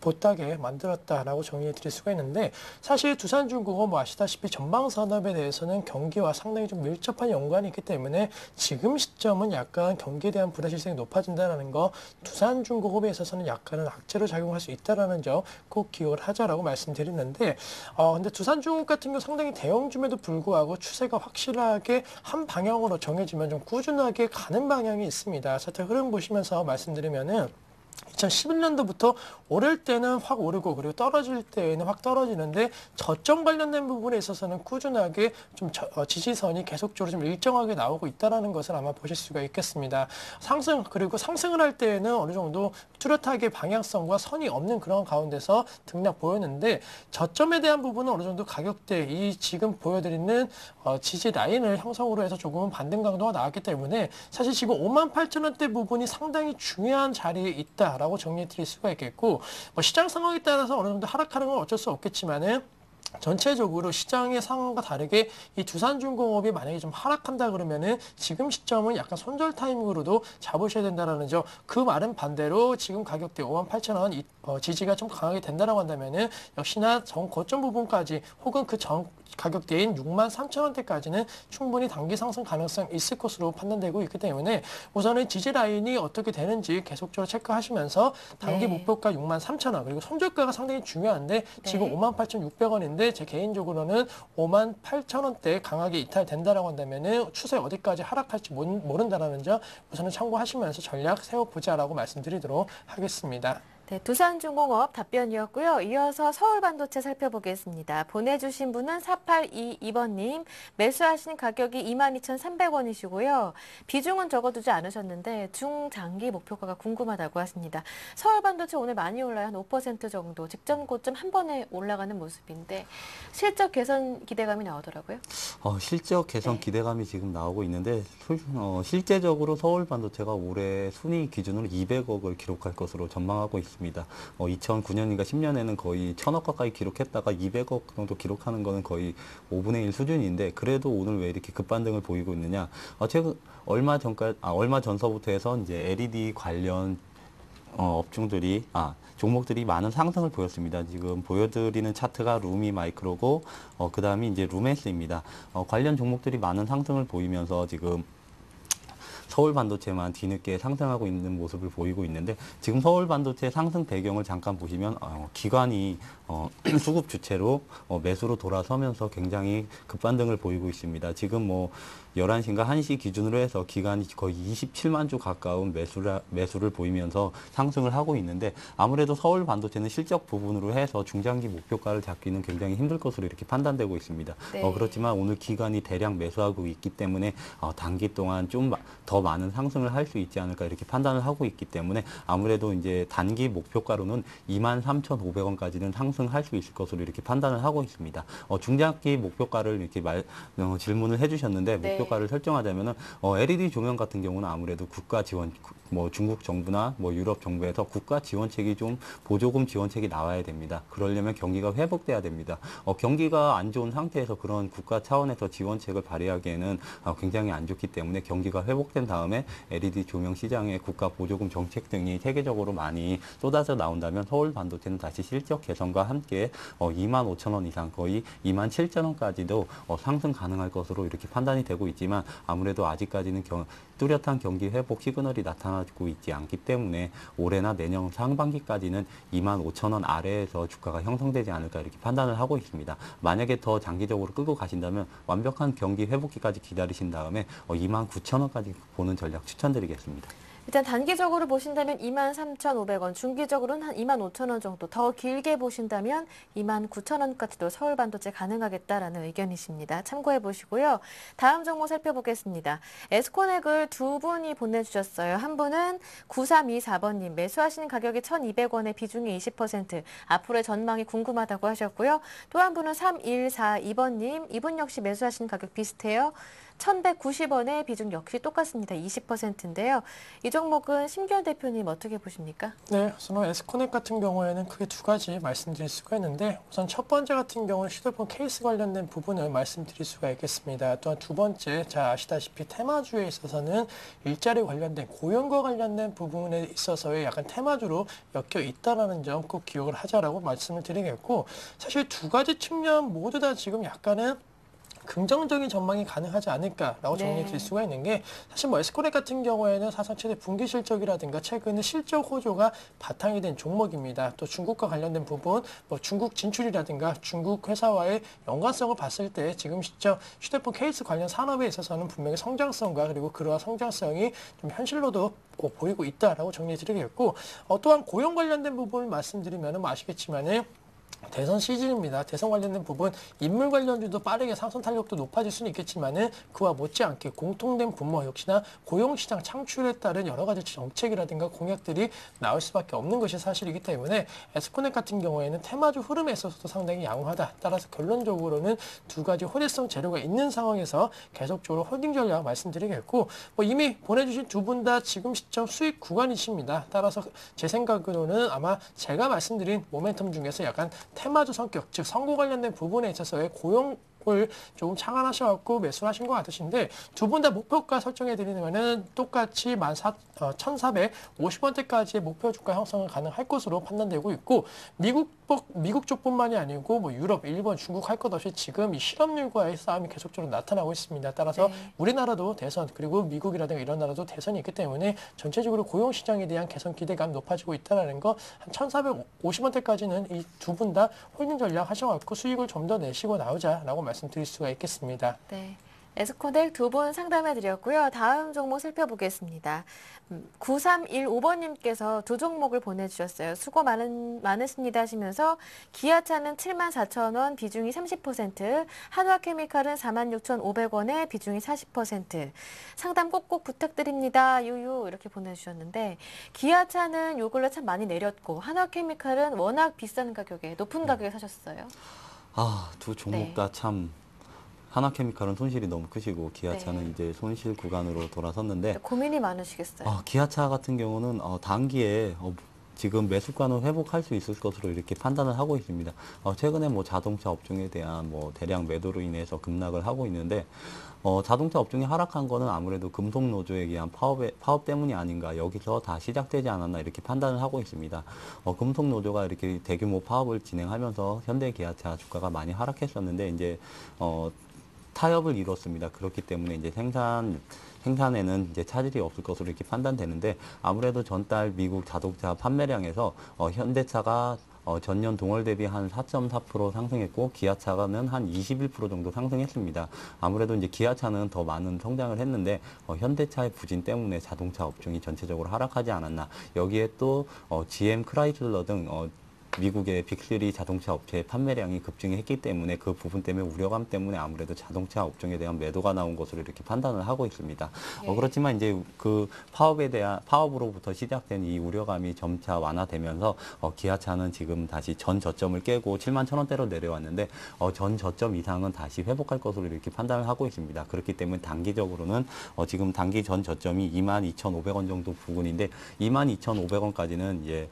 못하게 만들었다라고 정리해 드릴 수가 있는데 사실 두산중공업 뭐 아시다시피 전방산업에 대해서는 경기와 상당히 좀 밀접한 연관이 있기 때문에 지금 시점은 약간 경기에 대한 불확실성이 높아진다는 거 두산중공업에 있어서는 약간은 악재로 작용할 수 있다는 점 꼭 기억을 하자라고 말씀드리는데 근데 두산중공업 같은 경우 상당히 대형주임에도 불구하고 추세가 확실하게 한 방향으로 정해지면 좀 꾸준하게 가는 방향이 있습니다. 차트 흐름 보시면서 말씀드리면은 2011년도부터 오를 때는 확 오르고 그리고 떨어질 때에는 확 떨어지는데 저점 관련된 부분에 있어서는 꾸준하게 좀 지지선이 계속적으로 좀 일정하게 나오고 있다는 것을 아마 보실 수가 있겠습니다. 그리고 상승을 할 때에는 어느 정도 뚜렷하게 방향성과 선이 없는 그런 가운데서 등락 보였는데 저점에 대한 부분은 어느 정도 가격대 이 지금 보여드리는 지지 라인을 형성으로 해서 조금은 반등 강도가 나왔기 때문에 사실 지금 58,000원대 부분이 상당히 중요한 자리에 있다라고 정리해 드릴 수가 있겠고 뭐 시장 상황에 따라서 어느 정도 하락하는 건 어쩔 수 없겠지만은 전체적으로 시장의 상황과 다르게 이 두산중공업이 만약에 좀 하락한다 그러면은 지금 시점은 약간 손절 타이밍으로도 잡으셔야 된다라는 점. 그 말은 반대로 지금 가격대 58,000원 지지가 좀 강하게 된다라고 한다면은 역시나 고점 부분까지 혹은 그 전 가격대인 63,000원대까지는 충분히 단기 상승 가능성 있을 것으로 판단되고 있기 때문에 우선은 지지 라인이 어떻게 되는지 계속적으로 체크하시면서 단기 목표가 63,000원 그리고 손절가가 상당히 중요한데 지금 58,600원인데 제 개인적으로는 58,000원대 강하게 이탈된다라고 한다면은 추세 어디까지 하락할지 모른다라는 점 우선은 참고하시면서 전략 세워보자라고 말씀드리도록 하겠습니다. 네, 두산중공업 답변이었고요. 이어서 서울반도체 살펴보겠습니다. 보내주신 분은 4822번님, 매수하신 가격이 22,300원이시고요. 비중은 적어두지 않으셨는데 중장기 목표가가 궁금하다고 하십니다. 서울반도체 오늘 많이 올라요. 한 5% 정도. 직전 고점 한 번에 올라가는 모습인데 실적 개선 기대감이 나오더라고요. 실적 개선 기대감이 지금 나오고 있는데 실제적으로 서울반도체가 올해 순위 기준으로 200억을 기록할 것으로 전망하고 있습니다. 2009년인가 10년에는 거의 1,000억 가까이 기록했다가 200억 정도 기록하는 거는 거의 5분의 1 수준인데 그래도 오늘 왜 이렇게 급반등을 보이고 있느냐? 최근 얼마 전서부터 해서 이제 LED 관련 종목들이 많은 상승을 보였습니다. 지금 보여드리는 차트가 루미 마이크로고 그 다음이 이제 루멘스입니다. 관련 종목들이 많은 상승을 보이면서 지금 서울 반도체만 뒤늦게 상승하고 있는 모습을 보이고 있는데 지금 서울 반도체 상승 배경을 잠깐 보시면 기관이 수급 주체로 매수로 돌아서면서 굉장히 급반등을 보이고 있습니다. 지금 11시인가 1시 기준으로 해서 기관이 거의 27만 주 가까운 매수를 보이면서 상승을 하고 있는데 아무래도 서울 반도체는 실적 부분으로 해서 중장기 목표가를 잡기는 굉장히 힘들 것으로 이렇게 판단되고 있습니다. 네. 그렇지만 오늘 기관이 대량 매수하고 있기 때문에 단기 동안 좀 더 더 많은 상승을 할 수 있지 않을까 이렇게 판단을 하고 있기 때문에 아무래도 이제 단기 목표가로는 23,500원까지는 상승할 수 있을 것으로 이렇게 판단을 하고 있습니다. 중장기 목표가를 이렇게 질문을 해주셨는데 네. 목표가를 설정하자면은 LED 조명 같은 경우는 아무래도 국가 지원, 뭐 중국 정부나 뭐 유럽 정부에서 국가 지원책이 좀 보조금 지원책이 나와야 됩니다. 그러려면 경기가 회복돼야 됩니다. 경기가 안 좋은 상태에서 그런 국가 차원에서 지원책을 발휘하기에는 굉장히 안 좋기 때문에 경기가 회복된 다음에 LED 조명 시장에 국가 보조금 정책 등이 세계적으로 많이 쏟아져 나온다면 서울 반도체는 다시 실적 개선과 함께 25,000원 이상 거의 27,000원까지도 상승 가능할 것으로 이렇게 판단이 되고 있지만 아무래도 아직까지는 뚜렷한 경기 회복 시그널이 나타나고 있지 않기 때문에 올해나 내년 상반기까지는 25,000원 아래에서 주가가 형성되지 않을까 이렇게 판단을 하고 있습니다. 만약에 더 장기적으로 끌고 가신다면 완벽한 경기 회복기까지 기다리신 다음에 29,000원까지 보는 전략 추천드리겠습니다. 일단 단기적으로 보신다면 23,500원, 중기적으로는 한 25,000원 정도, 더 길게 보신다면 29,000원까지도 서울 반도체 가능하겠다라는 의견이십니다. 참고해 보시고요. 다음 종목 살펴보겠습니다. 에스코넥을 두 분이 보내주셨어요. 한 분은 9324번님, 매수하신 가격이 1,200원에 비중이 20%, 앞으로의 전망이 궁금하다고 하셨고요. 또 한 분은 3142번님, 이분 역시 매수하신 가격 비슷해요. 1,190원의 비중 역시 똑같습니다. 20%인데요. 이 종목은 심기현 대표님 어떻게 보십니까? 네, 우선 에스코넥 같은 경우에는 크게 두 가지 말씀드릴 수가 있는데 우선 첫 번째 같은 경우는 휴대폰 케이스 관련된 부분을 말씀드릴 수가 있겠습니다. 또한 두 번째, 자 아시다시피 테마주에 있어서는 일자리 관련된 고용과 관련된 부분에 있어서의 약간 테마주로 엮여 있다라는 점 꼭 기억을 하자라고 말씀을 드리겠고 사실 두 가지 측면 모두 다 지금 약간은 긍정적인 전망이 가능하지 않을까라고 정리해 드릴 수가 있는 게 사실 뭐 에스코넥 같은 경우에는 사상 최대 분기 실적이라든가 최근에 실적 호조가 바탕이 된 종목입니다. 또 중국과 관련된 부분, 뭐 중국 진출이라든가 중국 회사와의 연관성을 봤을 때 지금 시점 휴대폰 케이스 관련 산업에 있어서는 분명히 성장성과 그리고 그러한 성장성이 좀 현실로도 보이고 있다라고 정리해 드리겠고 또한 고용 관련된 부분을 말씀드리면 뭐 아시겠지만은 대선 시즌입니다. 대선 관련된 부분, 인물 관련주도 빠르게 상승 탄력도 높아질 수는 있겠지만은 그와 못지않게 공통된 분모 역시나 고용시장 창출에 따른 여러 가지 정책이라든가 공약들이 나올 수밖에 없는 것이 사실이기 때문에 에스코넥 같은 경우에는 테마주 흐름에 있어서도 상당히 양호하다. 따라서 결론적으로는 두 가지 호재성 재료가 있는 상황에서 계속적으로 홀딩 전략 말씀드리겠고 뭐 이미 보내주신 두 분 다 지금 시점 수익 구간이십니다. 따라서 제 생각으로는 아마 제가 말씀드린 모멘텀 중에서 약간 테마주 성격, 즉 선고 관련된 부분에 있어서의 고용을 조금 착안하셔갖고 매수를 하신 것 같으신데 두 분 다 목표가 설정해 드리면은 똑같이 1,450원대까지의 목표 주가 형성은 가능할 것으로 판단되고 있고 미국 쪽뿐만이 아니고 뭐 유럽, 일본, 중국 할 것 없이 지금 이 실업률과의 싸움이 계속적으로 나타나고 있습니다. 따라서 우리나라도 대선 그리고 미국이라든가 이런 나라도 대선이 있기 때문에 전체적으로 고용 시장에 대한 개선 기대감 높아지고 있다는 거 한 1,450원대까지는 이 두 분 다 홀딩 전략 하셔갖고 수익을 좀 더 내시고 나오자라고 말씀드릴 수가 있겠습니다. 네. 에스코넥 두 분 상담해 드렸고요. 다음 종목 살펴보겠습니다. 9315번님께서 두 종목을 보내주셨어요. 수고 많으십니다 하시면서 기아차는 74,000원, 비중이 30%, 한화케미칼은 46,500원에 비중이 40%. 상담 꼭꼭 부탁드립니다. 유유 이렇게 보내주셨는데 기아차는 요 근래 참 많이 내렸고 한화케미칼은 워낙 비싼 가격에 높은 가격에 사셨어요. 두 종목 다 참 한화케미칼은 손실이 너무 크시고 기아차는 이제 손실 구간으로 돌아섰는데 고민이 많으시겠어요. 기아차 같은 경우는 단기에 지금 매수가는 회복할 수 있을 것으로 이렇게 판단을 하고 있습니다. 최근에 뭐 자동차 업종에 대한 뭐 대량 매도로 인해서 급락을 하고 있는데 자동차 업종이 하락한 거는 아무래도 금속 노조에 의한 파업 때문이 아닌가, 여기서 다 시작되지 않았나 이렇게 판단을 하고 있습니다. 금속 노조가 이렇게 대규모 파업을 진행하면서 현대 기아차 주가가 많이 하락했었는데 이제 타협을 이뤘습니다. 그렇기 때문에 이제 생산에는 이제 차질이 없을 것으로 이렇게 판단되는데 아무래도 전달 미국 자동차 판매량에서 현대차가 전년 동월 대비 한 4.4% 상승했고 기아차는 한 21% 정도 상승했습니다. 아무래도 이제 기아차는 더 많은 성장을 했는데 현대차의 부진 때문에 자동차 업종이 전체적으로 하락하지 않았나. 여기에 또 GM, 크라이슬러 등 미국의 빅3 자동차 업체의 판매량이 급증했기 때문에 그 부분 때문에 우려감 때문에 아무래도 자동차 업종에 대한 매도가 나온 것으로 이렇게 판단을 하고 있습니다. 예. 그렇지만 이제 그 파업으로부터 시작된 이 우려감이 점차 완화되면서 기아차는 지금 다시 전 저점을 깨고 7만 1,000원대로 내려왔는데 전 저점 이상은 다시 회복할 것으로 이렇게 판단을 하고 있습니다. 그렇기 때문에 단기적으로는 지금 단기 전 저점이 22,500원 정도 부근인데 22,500원까지는 이제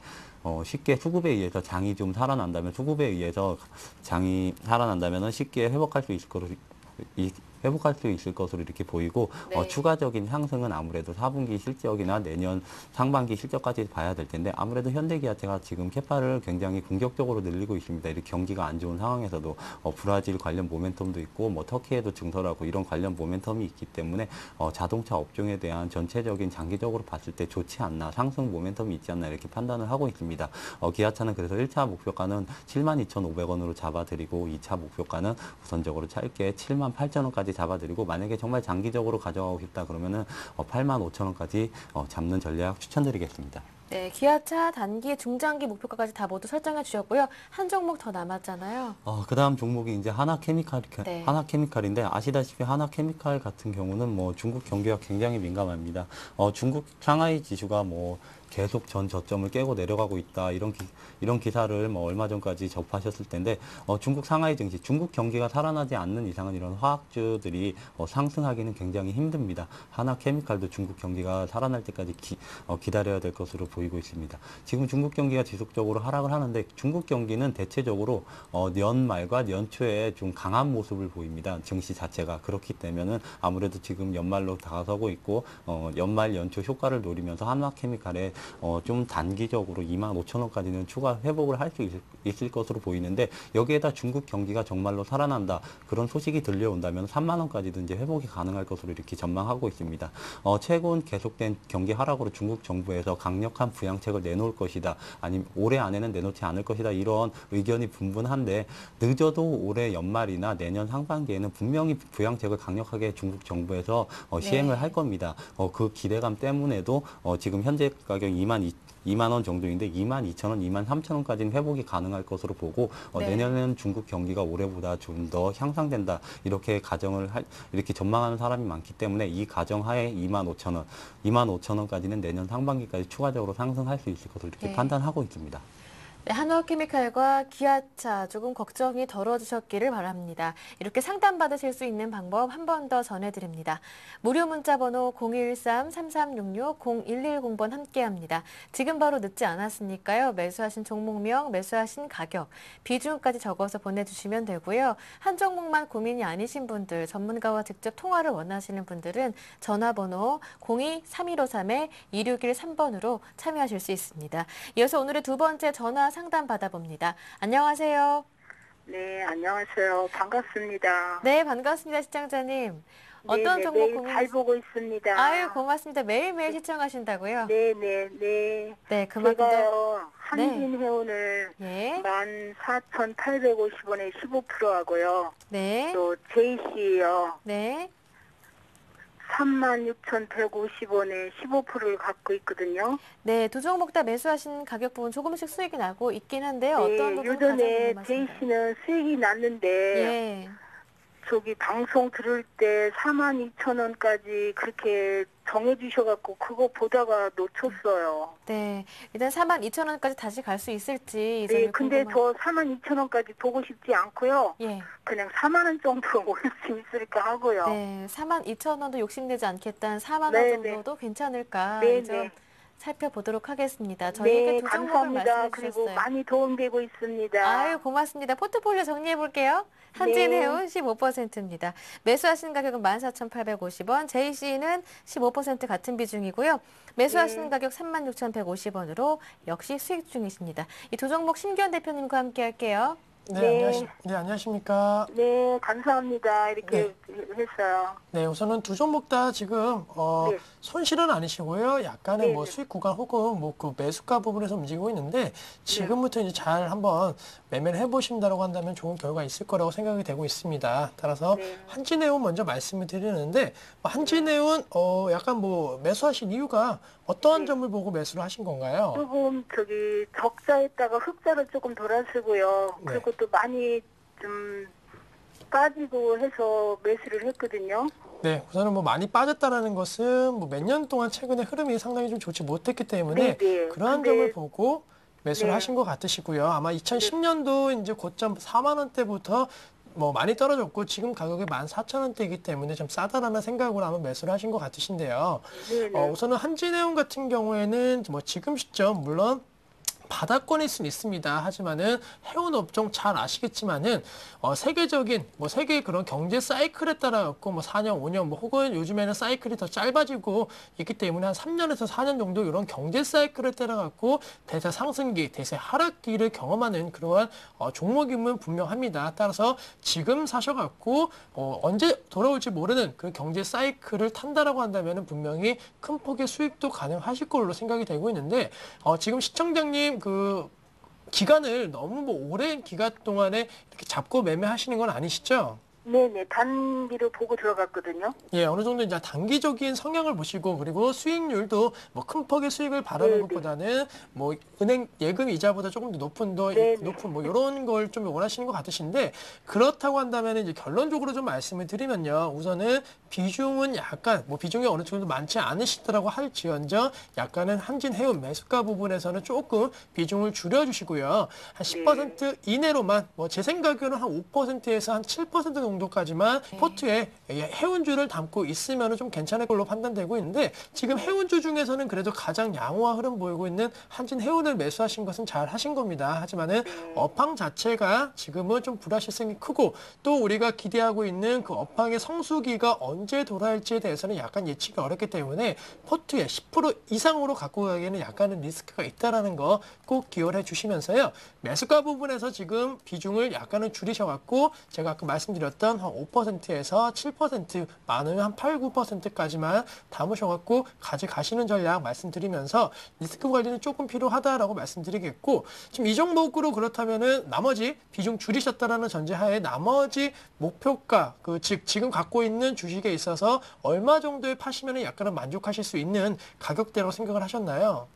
쉽게 수급에 의해서 장이 좀 살아난다면 수급에 의해서 장이 살아난다면은 쉽게 회복할 수 있을 것으로 이렇게 보이고 네. 추가적인 상승은 아무래도 4분기 실적이나 내년 상반기 실적까지 봐야 될 텐데 아무래도 현대기아차가 지금 캐파를 굉장히 공격적으로 늘리고 있습니다. 이렇게 경기가 안 좋은 상황에서도 브라질 관련 모멘텀도 있고 뭐 터키에도 증설하고 이런 관련 모멘텀이 있기 때문에 자동차 업종에 대한 전체적인 장기적으로 봤을 때 좋지 않나 상승 모멘텀이 있지 않나 이렇게 판단을 하고 있습니다. 기아차는 그래서 1차 목표가는 72,500원으로 잡아드리고 2차 목표가는 우선적으로 짧게 78,000원까지 잡아드리고 만약에 정말 장기적으로 가져가고 싶다 그러면은 85,000원까지 잡는 전략 추천드리겠습니다. 네, 기아차 단기, 중장기 목표가까지 다 모두 설정해 주셨고요. 한 종목 더 남았잖아요. 그 다음 종목이 이제 네. 하나케미칼인데 아시다시피 하나케미칼 같은 경우는 뭐 중국 경기가 굉장히 민감합니다. 중국 상하이 지수가 뭐 계속 전 저점을 깨고 내려가고 있다 이런 기사를 뭐 얼마 전까지 접하셨을 텐데 중국 상하이 증시 중국 경기가 살아나지 않는 이상은 이런 화학주들이 상승하기는 굉장히 힘듭니다. 하나케미칼도 중국 경기가 살아날 때까지 기다려야 될 것으로 보이고 있습니다. 지금 중국 경기가 지속적으로 하락을 하는데 중국 경기는 대체적으로 연말과 연초에 좀 강한 모습을 보입니다. 증시 자체가 그렇기 때문에 아무래도 지금 연말로 다가서고 있고 연말 연초 효과를 노리면서 하나케미칼에 좀 단기적으로 25,000원까지는 추가 회복을 할 수 있을 것으로 보이는데 여기에다 중국 경기가 정말로 살아난다 그런 소식이 들려온다면 3만 원까지도 이제 회복이 가능할 것으로 이렇게 전망하고 있습니다. 최근 계속된 경기 하락으로 중국 정부에서 강력한 부양책을 내놓을 것이다 아니면 올해 안에는 내놓지 않을 것이다 이런 의견이 분분한데 늦어도 올해 연말이나 내년 상반기에는 분명히 부양책을 강력하게 중국 정부에서 시행을 네. 할 겁니다. 그 기대감 때문에도 지금 현재 가격 2만 원 정도인데 22,000원, 23,000원까지는 회복이 가능할 것으로 보고 네. 내년에는 중국 경기가 올해보다 좀 더 향상된다 이렇게 이렇게 전망하는 사람이 많기 때문에 이 가정하에 25,000원까지는 내년 상반기까지 추가적으로 상승할 수 있을 것으로 이렇게 네. 판단하고 있습니다. 네, 한화케미칼과 기아차 조금 걱정이 덜어주셨기를 바랍니다. 이렇게 상담받으실 수 있는 방법 한 번 더 전해드립니다. 무료 문자 번호 013-3366-0110번 함께합니다. 지금 바로 늦지 않았으니까요. 매수하신 종목명, 매수하신 가격, 비중까지 적어서 보내주시면 되고요. 한 종목만 고민이 아니신 분들, 전문가와 직접 통화를 원하시는 분들은 전화번호 02-3153-2613번으로 참여하실 수 있습니다. 이어서 오늘의 두 번째 전화 상담 받아봅니다. 안녕하세요. 네, 안녕하세요. 반갑습니다. 네, 반갑습니다, 시청자님. 어떤 네, 종목 매일 고민? 잘 보고 있습니다. 아유, 고맙습니다. 매일매일 시청하신다고요? 네, 네, 네. 네, 그만큼 더. 제가요, 한진해운을 예, 14,850원에 15% 하고요. 네, 또 JC요, 네. 36,150원에 15%를 갖고 있거든요. 네, 두 종목 다 매수하신 가격 부분 조금씩 수익이 나고 있긴 한데요. 어떤 네, 부분 요전에 가장 궁금하신가요? JC는 수익이 났는데, 예, 저기 방송 들을 때 42,000원까지 그렇게 정해주셔갖고 그거 보다가 놓쳤어요. 네. 일단 42,000원까지 다시 갈 수 있을지 이 네, 점이 근데 궁금한. 저 42,000원까지 보고 싶지 않고요. 예, 그냥 4만 원 정도로 올릴 수 있을까 하고요. 네. 42,000원도 욕심내지 않겠다는 4만 원 네, 정도도 괜찮을까? 네, 이 점 네. 살펴보도록 하겠습니다. 저희에게 네, 두 종목을 감사합니다. 말씀해 그리고 주셨어요. 많이 도움되고 있습니다. 아유, 고맙습니다. 포트폴리오 정리해 볼게요. 한진해운 15%입니다. 매수하신 가격은 14,850원, JC는 15% 같은 비중이고요. 매수하시는 네. 가격 36,150원으로 역시 수익 중이십니다. 이 두 종목 신기현 대표님과 함께 할게요. 네, 안녕하십니까. 네, 감사합니다. 이렇게 했어요. 네, 우선은 두 종목 다 지금 네. 손실은 아니시고요. 약간의 네, 뭐 네. 수익 구간 혹은 뭐 그 매수가 부분에서 움직이고 있는데 지금부터 이제 잘 한번 매매를 해보신다고 한다면 좋은 결과 있을 거라고 생각이 되고 있습니다. 따라서 네. 한진해운 먼저 말씀을 드리는데 한진해운 약간 뭐 매수하신 이유가 어떠한 네. 점을 보고 매수를 하신 건가요? 조금 적자했다가 흑자를 조금 돌아서고요. 네. 그리고 또 많이 좀 빠지고 해서 매수를 했거든요. 네, 우선은 뭐 많이 빠졌다라는 것은 뭐 몇 년 동안 최근에 흐름이 상당히 좀 좋지 못했기 때문에 네. 그러한 근데- 점을 보고 매수를 네. 하신 것 같으시고요. 아마 2010년도 이제 고점 4만 원대부터 뭐 많이 떨어졌고 지금 가격이 14,000원대이기 때문에 좀 싸다라는 생각으로 아마 매수를 하신 것 같으신데요. 네네. 우선은 한진해운 같은 경우에는 뭐 지금 시점 물론 바닥권일 수는 있습니다. 하지만은 해운 업종 잘 아시겠지만은 세계적인 뭐 세계 그런 경제 사이클에 따라 갖고 뭐 4년, 5년 뭐 혹은 요즘에는 사이클이 더 짧아지고 있기 때문에 한 3년에서 4년 정도 이런 경제 사이클에 따라 갖고 대세 상승기, 대세 하락기를 경험하는 그러한 종목임은 분명합니다. 따라서 지금 사셔갖고 언제 돌아올지 모르는 그 경제 사이클을 탄다라고 한다면은 분명히 큰 폭의 수익도 가능하실 걸로 생각이 되고 있는데 지금 시청자님 그 기간을 너무 뭐 오랜 기간 동안에 이렇게 잡고 매매하시는 건 아니시죠? 네네. 단기로 보고 들어갔거든요. 예, 어느 정도 이제 단기적인 성향을 보시고 그리고 수익률도 뭐 큰 폭의 수익을 바라는 네네. 것보다는 뭐 은행 예금 이자보다 조금 더 높은 네네. 높은 뭐 이런 걸 좀 원하시는 것 같으신데 그렇다고 한다면 이제 결론적으로 좀 말씀을 드리면요. 우선은 비중은 약간 뭐 비중이 어느 정도 많지 않으시더라고 할지언정 약간은 한진해운 매수가 부분에서는 조금 비중을 줄여주시고요. 한 10% 이내로만 뭐 제 생각에는 한 5%에서 한 7% 정도까지만 포트에 해운주를 담고 있으면 좀 괜찮을 걸로 판단되고 있는데 지금 해운주 중에서는 그래도 가장 양호한 흐름 보이고 있는 한진해운을 매수하신 것은 잘 하신 겁니다. 하지만은 업황 자체가 지금은 좀 불확실성이 크고 또 우리가 기대하고 있는 그 업황의 성수기가 언제 돌아올지에 대해서는 약간 예측이 어렵기 때문에 포트에 10% 이상으로 갖고 가기에는 약간은 리스크가 있다라는 거 꼭 기억해 주시면서요. 매수가 부분에서 지금 비중을 약간은 줄이셔갖고 제가 아까 말씀드렸던 한 5%에서 7% 많으면 한 8, 9%까지만 담으셔갖고 가져가시는 전략 말씀드리면서 리스크 관리는 조금 필요하다라고 말씀드리겠고 지금 이 종목으로 그렇다면은 나머지 비중 줄이셨다라는 전제하에 나머지 목표가 즉 지금 갖고 있는 주식에 있어서 얼마 정도에 파시면은 약간은 만족하실 수 있는 가격대라고 생각을 하셨나요?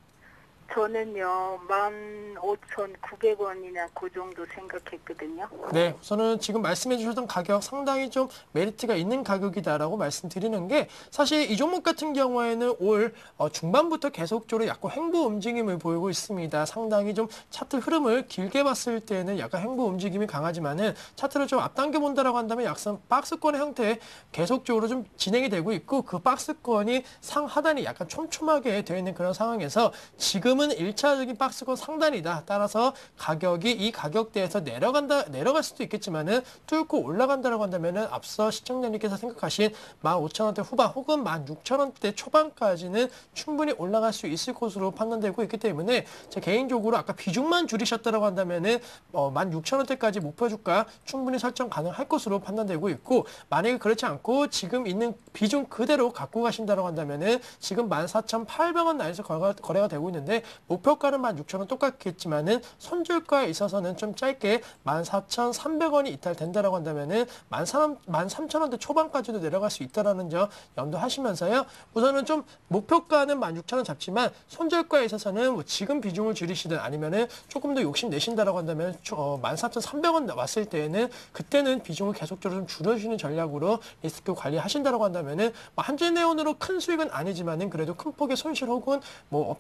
저는요, 15,900원이나 그 정도 생각했거든요. 네, 우선은 지금 말씀해 주셨던 가격 상당히 좀 메리트가 있는 가격이다라고 말씀드리는 게 사실 이 종목 같은 경우에는 올 중반부터 계속적으로 약간 횡보 움직임을 보이고 있습니다. 상당히 좀 차트 흐름을 길게 봤을 때는 약간 횡보 움직임이 강하지만은 차트를 좀 앞당겨 본다라고 한다면 약간 박스권의 형태에 계속적으로 좀 진행이 되고 있고 그 박스권이 상하단이 약간 촘촘하게 되어 있는 그런 상황에서 지금은 1차적인 박스권 상단이다. 따라서 가격이 이 가격대에서 내려갈 수도 있겠지만은 뚫고 올라간다라고 한다면은 앞서 시청자님께서 생각하신 15,000원대 후반 혹은 16,000원대 초반까지는 충분히 올라갈 수 있을 것으로 판단되고 있기 때문에 제 개인적으로 아까 비중만 줄이셨다라고 한다면은 16,000원대까지 목표 주가 충분히 설정 가능할 것으로 판단되고 있고 만약에 그렇지 않고 지금 있는 비중 그대로 갖고 가신다라고 한다면은 지금 14,800원 라인에서 거래가 되고 있는데 목표가는 16,000원 똑같겠지만은 손절가에 있어서는 좀 짧게 14,300원이 이탈된다라고 한다면은 13,000원대 초반까지도 내려갈 수 있다라는 점 염두하시면서요. 우선은 좀 목표가는 16,000원 잡지만 손절가에 있어서는 뭐 지금 비중을 줄이시든 아니면은 조금 더 욕심 내신다라고 한다면 14,300원 왔을 때에는 그때는 비중을 계속적으로 좀 줄여주는 전략으로 리스크 관리하신다라고 한다면은 뭐 한진해운으로 큰 수익은 아니지만은 그래도 큰 폭의 손실 혹은 뭐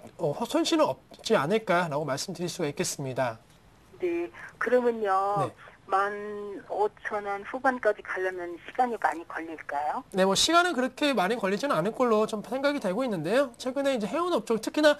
손실은 없지 않을까라고 말씀드릴 수가 있겠습니다. 네. 그러면요, 네. 15,000원 후반까지 가려면 시간이 많이 걸릴까요? 네, 뭐 시간은 그렇게 많이 걸리지는 않을 걸로 좀 생각이 되고 있는데요. 최근에 이제 해운 업종 특히나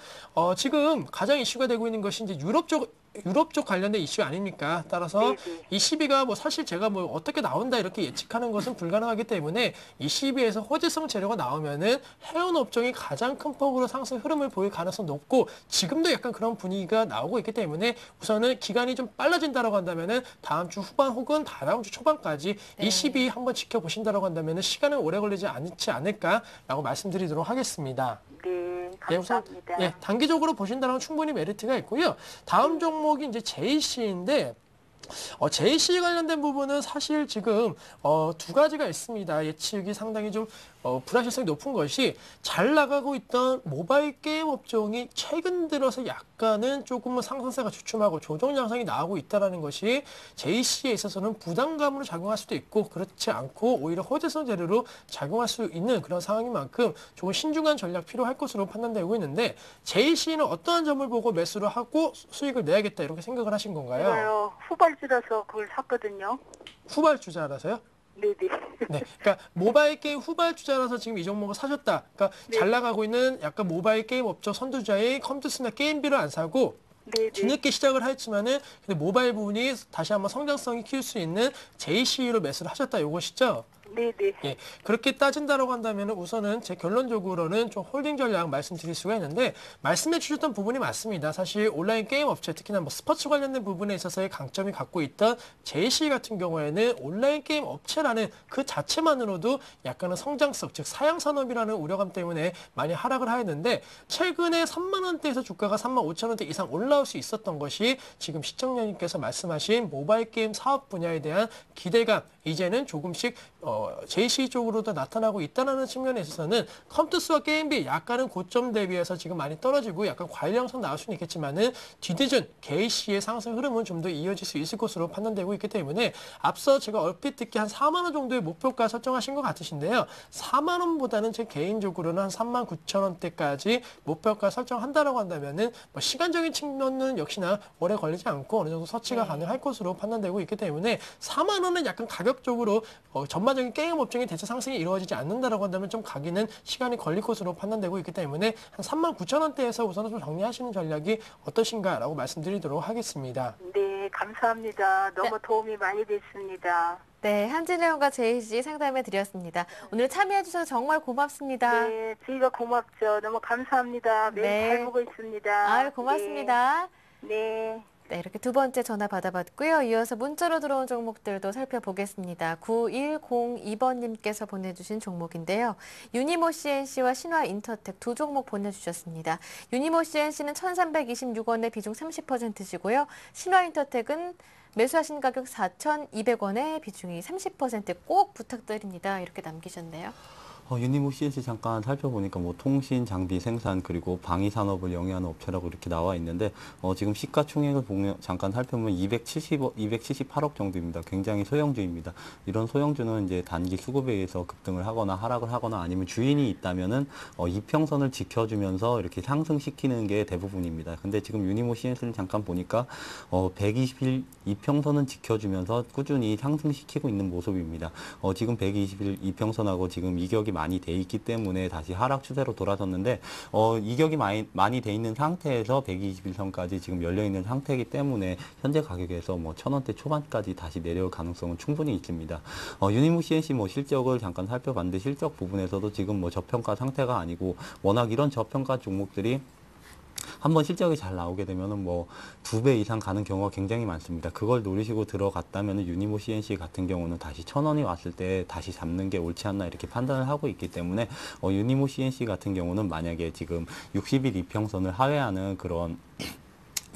지금 가장 이슈가 되고 있는 것이 이제 유럽 쪽 유럽 쪽 관련된 이슈 아닙니까? 따라서 네네. 이 시비가 뭐 사실 제가 뭐 어떻게 나온다 이렇게 예측하는 것은 불가능하기 때문에 이 시비에서 호재성 재료가 나오면은 해운 업종이 가장 큰 폭으로 상승 흐름을 보일 가능성이 높고 지금도 약간 그런 분위기가 나오고 있기 때문에 우선은 기간이 좀 빨라진다라고 한다면은 다음 주 후반 혹은 다다음 주 초반까지 네. 이 시비 한번 지켜보신다라고 한다면은 시간은 오래 걸리지 않지 않을까라고 말씀드리도록 하겠습니다. 네, 예, 우선 감사합니다. 예, 단기적으로 보신다면 충분히 메리트가 있고요. 다음 종목이 이제 JC인데 JC 관련된 부분은 사실 지금 두 가지가 있습니다. 예측이 상당히 좀 불확실성이 높은 것이 잘 나가고 있던 모바일 게임 업종이 최근 들어서 약간은 조금은 상승세가 주춤하고 조정 양상이 나오고 있다는 것이 JC에 있어서는 부담감으로 작용할 수도 있고 그렇지 않고 오히려 호재성 재료로 작용할 수 있는 그런 상황인 만큼 조금 신중한 전략 필요할 것으로 판단되고 있는데 JC는 어떠한 점을 보고 매수를 하고 수익을 내야겠다 이렇게 생각을 하신 건가요? 제가요, 후발주라서 그걸 샀거든요. 후발주자라서요? 네네. 네, 그러니까 모바일 게임 후발주자라서 지금 이 종목을 사셨다. 그러니까 네. 잘 나가고 있는 약간 모바일 게임 업종 선두주자의 컴투스나 게임비를 안 사고 네네. 뒤늦게 시작을 했지만은 근데 모바일 부분이 다시 한번 성장성이 키울 수 있는 JC로 매수를 하셨다 이것이죠. 네네. 예, 그렇게 따진다라고 한다면 우선은 제 결론적으로는 좀 홀딩 전략 말씀드릴 수가 있는데 말씀해 주셨던 부분이 맞습니다. 사실 온라인 게임 업체 특히나 뭐 스포츠 관련된 부분에 있어서의 강점이 갖고 있던 JC 같은 경우에는 온라인 게임 업체라는 그 자체만으로도 약간은 성장성 즉 사양 산업이라는 우려감 때문에 많이 하락을 하였는데 최근에 3만 원대에서 주가가 3만 5천 원대 이상 올라올 수 있었던 것이 지금 시청자님께서 말씀하신 모바일 게임 사업 분야에 대한 기대감 이제는 조금씩 JC 쪽으로도 나타나고 있다는 측면에 있어서는 컴투스와 게임비 약간은 고점 대비해서 지금 많이 떨어지고 약간 과일 양상 나올 수는 있겠지만은 뒤늦은 KC의 상승 흐름은 좀 더 이어질 수 있을 것으로 판단되고 있기 때문에 앞서 제가 얼핏 듣기 한 4만 원 정도의 목표가 설정하신 것 같으신데요. 4만 원보다는 제 개인적으로는 한 3만 9천 원대까지 목표가 설정한다라고 한다면은 뭐 시간적인 측면은 역시나 오래 걸리지 않고 어느 정도 서치가 네. 가능할 것으로 판단되고 있기 때문에 4만 원은 약간 가격적으로 전반적인 게임 업종의 대체 상승이 이루어지지 않는다라고 한다면 좀 가기는 시간이 걸릴 것으로 판단되고 있기 때문에 한 3만 9천 원대에서 우선은 좀 정리하시는 전략이 어떠신가라고 말씀드리도록 하겠습니다. 네, 감사합니다. 너무 도움이 많이 됐습니다. 네, 한진해운과 JC 상담해 드렸습니다. 오늘 참여해 주셔서 정말 고맙습니다. 네, 저희가 고맙죠. 너무 감사합니다. 매일 네. 잘 보고 있습니다. 아유, 고맙습니다. 네. 네, 이렇게 두 번째 전화 받아봤고요. 이어서 문자로 들어온 종목들도 살펴보겠습니다. 9102번님께서 보내주신 종목인데요. 유니모 CNC와 신화인터텍 두 종목 보내주셨습니다. 유니모 CNC는 1,326원에 비중 30%시고요. 신화인터텍은 매수하신 가격 4,200원에 비중이 30%꼭 부탁드립니다. 이렇게 남기셨네요. 유니모 CNC 잠깐 살펴보니까 뭐 통신, 장비 생산 그리고 방위 산업을 영위하는 업체라고 이렇게 나와 있는데 지금 시가총액을 보면 잠깐 살펴보면 278억 정도입니다. 굉장히 소형주입니다. 이런 소형주는 이제 단기 수급에 의해서 급등을 하거나 하락을 하거나 아니면 주인이 있다면은 이평선을 지켜주면서 이렇게 상승시키는 게 대부분입니다. 근데 지금 유니모 CNC를 잠깐 보니까 120일 이평선은 지켜주면서 꾸준히 상승시키고 있는 모습입니다. 지금 120일 이평선하고 지금 이격이 많이 돼 있기 때문에 다시 하락 추세로 돌아섰는데 이격이 많이 돼 있는 상태에서 121선까지 지금 열려 있는 상태이기 때문에 현재 가격에서 뭐 1,000원대 초반까지 다시 내려올 가능성은 충분히 있습니다. 유니모 CNC 뭐 실적을 잠깐 살펴봤는데 실적 부분에서도 지금 뭐 저평가 상태가 아니고 워낙 이런 저평가 종목들이 한번 실적이 잘 나오게 되면은 뭐 2배 이상 가는 경우가 굉장히 많습니다. 그걸 노리시고 들어갔다면은 유니모 CNC 같은 경우는 다시 1,000원이 왔을 때 다시 잡는 게 옳지 않나 이렇게 판단을 하고 있기 때문에 유니모 CNC 같은 경우는 만약에 지금 60일 이평선을 하회하는 그런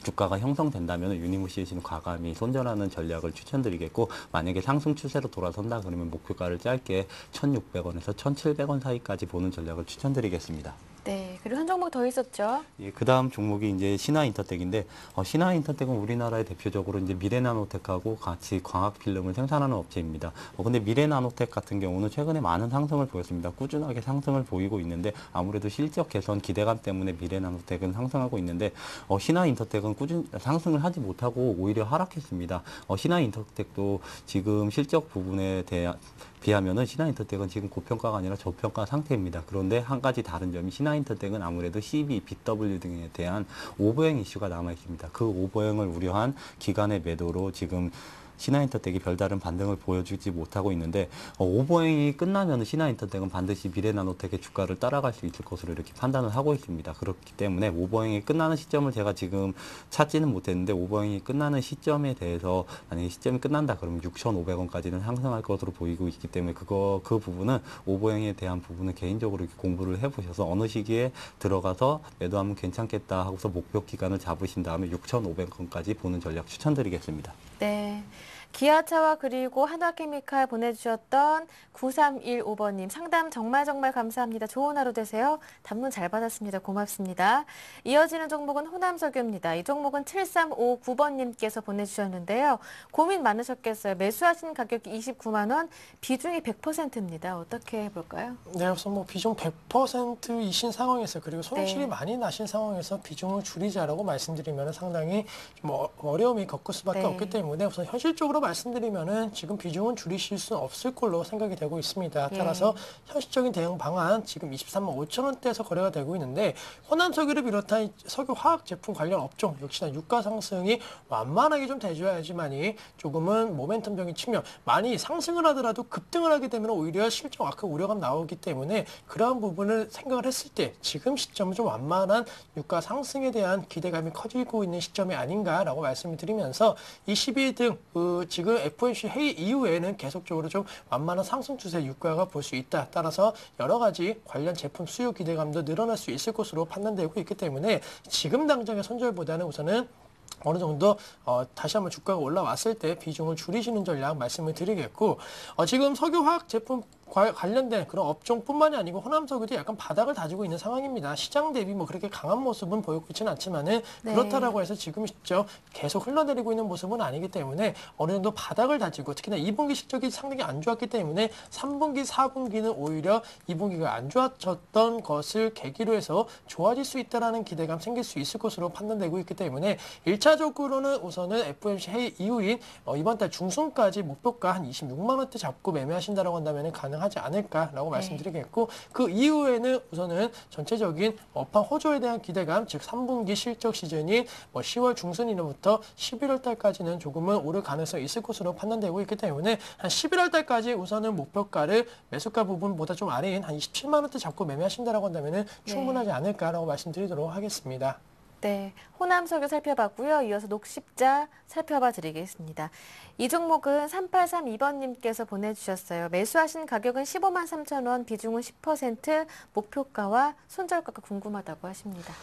주가가 형성된다면 유니모 CNC는 과감히 손절하는 전략을 추천드리겠고 만약에 상승 추세로 돌아선다 그러면 목표가를 짧게 1,600원에서 1,700원 사이까지 보는 전략을 추천드리겠습니다. 네, 그리고 한 종목 더 있었죠. 예, 그 다음 종목이 이제 신화인터텍인데, 신화인터텍은 우리나라에 대표적으로 이제 미래나노텍하고 같이 광학 필름을 생산하는 업체입니다. 근데 미래나노텍 같은 경우는 최근에 많은 상승을 보였습니다. 꾸준하게 상승을 보이고 있는데, 아무래도 실적 개선 기대감 때문에 미래나노텍은 상승하고 있는데, 신화인터텍은 상승을 하지 못하고 오히려 하락했습니다. 신화인터텍도 지금 실적 부분에 대한 비하면은 신한인터텍은 지금 고평가가 아니라 저평가 상태입니다. 그런데 한 가지 다른 점이 신한인터텍은 아무래도 CB, BW 등에 대한 오버행 이슈가 남아 있습니다. 그 오버행을 우려한 기관의 매도로 지금 신한인터텍이 별다른 반등을 보여주지 못하고 있는데 오버행이 끝나면 신한인터텍은 반드시 미래나노텍의 주가를 따라갈 수 있을 것으로 이렇게 판단을 하고 있습니다. 그렇기 때문에 오버행이 끝나는 시점을 제가 지금 찾지는 못했는데 오버행이 끝나는 시점에 대해서 만약에 시점이 끝난다 그러면 6,500원까지는 상승할 것으로 보이고 있기 때문에 그 부분은 오버행에 대한 부분은 개인적으로 이렇게 공부를 해보셔서 어느 시기에 들어가서 매도하면 괜찮겠다 하고서 목표 기간을 잡으신 다음에 6,500원까지 보는 전략 추천드리겠습니다. 네. 기아차와 그리고 한화케미칼 보내주셨던 9315번님 상담 정말 감사합니다. 좋은 하루 되세요. 답문 잘 받았습니다. 고맙습니다. 이어지는 종목은 호남석유입니다. 이 종목은 7359번님께서 보내주셨는데요. 고민 많으셨겠어요. 매수하신 가격이 29만 원, 비중이 100%입니다. 어떻게 해볼까요? 네, 우선 뭐 비중 100%이신 상황에서 그리고 손실이 네. 많이 나신 상황에서 비중을 줄이자라고 말씀드리면 상당히 좀 어려움이 겪을 수밖에 네. 없기 때문에 우선 현실적으로 말씀드리면은 지금 비중은 줄이실 수 없을 걸로 생각이 되고 있습니다. 예. 따라서 현실적인 대응 방안 지금 23만 5천 원대에서 거래가 되고 있는데 호남석유를 비롯한 석유 화학 제품 관련 업종 역시나 유가 상승이 완만하게 좀 돼줘야지만이 조금은 모멘텀적인 측면 많이 상승을 하더라도 급등을 하게 되면 오히려 실적 악화 우려감 나오기 때문에 그러한 부분을 생각을 했을 때 지금 시점은 좀 완만한 유가 상승에 대한 기대감이 커지고 있는 시점이 아닌가라고 말씀을 드리면서 22등 지금 FOMC 회의 이후에는 계속적으로 좀 완만한 상승 추세 유가가 볼 수 있다. 따라서 여러 가지 관련 제품 수요 기대감도 늘어날 수 있을 것으로 판단되고 있기 때문에 지금 당장의 손절보다는 우선은 어느 정도 다시 한번 주가가 올라왔을 때 비중을 줄이시는 전략 말씀을 드리겠고 지금 석유화학 제품 관련된 그런 업종뿐만이 아니고 호남석유도 약간 바닥을 다지고 있는 상황입니다. 시장 대비 뭐 그렇게 강한 모습은 보이고 있지는 않지만은 네. 그렇다라고 해서 지금 시점 계속 흘러내리고 있는 모습은 아니기 때문에 어느 정도 바닥을 다지고 특히나 2분기 실적이 상당히 안 좋았기 때문에 3분기, 4분기는 오히려 2분기가 안 좋아졌던 것을 계기로 해서 좋아질 수 있다라는 기대감 생길 수 있을 것으로 판단되고 있기 때문에 1차적으로는 우선은 FOMC 회의 이후인 이번 달 중순까지 목표가 한 26만 원대 잡고 매매하신다라고 한다면 가능하지 않을까라고 말씀드리겠고 그 이후에는 우선은 전체적인 업황 호조에 대한 기대감 즉 3분기 실적 시즌인 10월 중순이부터 11월 달까지는 조금은 오를 가능성이 있을 것으로 판단되고 있기 때문에 한 11월 달까지 우선은 목표가를 매수가 부분보다 좀 아래인 한 27만 원대 잡고 매매하신다라고 한다면 충분하지 않을까라고 말씀드리도록 하겠습니다. 네, 호남석유 살펴봤고요. 이어서 녹십자 살펴봐 드리겠습니다. 이 종목은 3832번님께서 보내주셨어요. 매수하신 가격은 15만 3천 원, 비중은 10%, 목표가와 손절가가 궁금하다고 하십니다.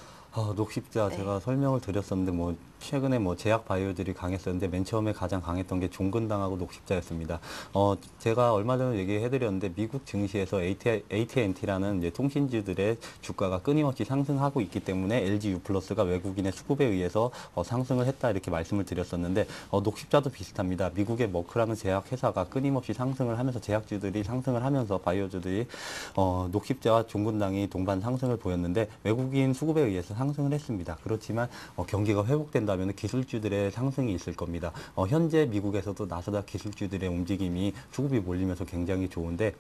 녹십자 네. 제가 설명을 드렸었는데 최근에 제약 바이오들이 강했었는데 맨 처음에 가장 강했던 게 종근당하고 녹십자였습니다. 제가 얼마 전에 얘기해드렸는데 미국 증시에서 AT&T라는 이제 통신주들의 주가가 끊임없이 상승하고 있기 때문에 LG U+가 외국인의 수급에 의해서 상승을 했다 이렇게 말씀을 드렸었는데 녹십자도 비슷합니다. 미국의 머크라는 제약 회사가 끊임없이 상승을 하면서 제약주들이 상승을 하면서 바이오주들이 녹십자와 종근당이 동반 상승을 보였는데 외국인 수급에 의해서 상승을 했습니다. 그렇지만 경기가 회복된다면 기술주들의 상승이 있을 겁니다. 현재 미국에서도 나스닥 기술주들의 움직임이 수급이 몰리면서 굉장히 좋은데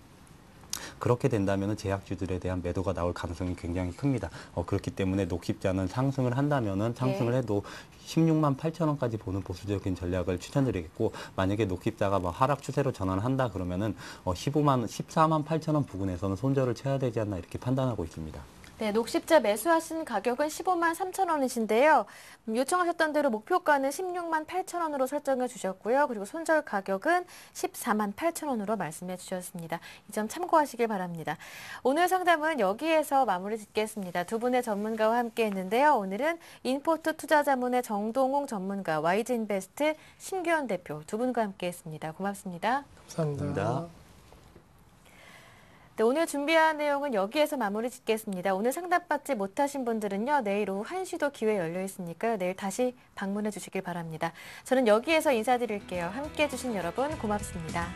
그렇게 된다면 제약주들에 대한 매도가 나올 가능성이 굉장히 큽니다. 그렇기 때문에 녹십자는 상승을 한다면은 상승을 해도 16만 8천 원까지 보는 보수적인 전략을 추천드리겠고 만약에 녹십자가 하락 추세로 전환한다 그러면은 14만 8천 원 부근에서는 손절을 쳐야 되지 않나 이렇게 판단하고 있습니다. 네, 녹십자 매수하신 가격은 15만 3천 원이신데요. 요청하셨던 대로 목표가는 16만 8천 원으로 설정해 주셨고요. 그리고 손절 가격은 14만 8천 원으로 말씀해 주셨습니다. 이 점 참고하시길 바랍니다. 오늘 상담은 여기에서 마무리 짓겠습니다. 두 분의 전문가와 함께 했는데요. 오늘은 인포트 투자자문의 정동웅 전문가, YG인베스트 신규현 대표 두 분과 함께 했습니다. 고맙습니다. 감사합니다. 네, 오늘 준비한 내용은 여기에서 마무리 짓겠습니다. 오늘 상담받지 못하신 분들은요. 내일 오후 1시도 기회 열려 있으니까요. 내일 다시 방문해 주시길 바랍니다. 저는 여기에서 인사드릴게요. 함께해 주신 여러분 고맙습니다.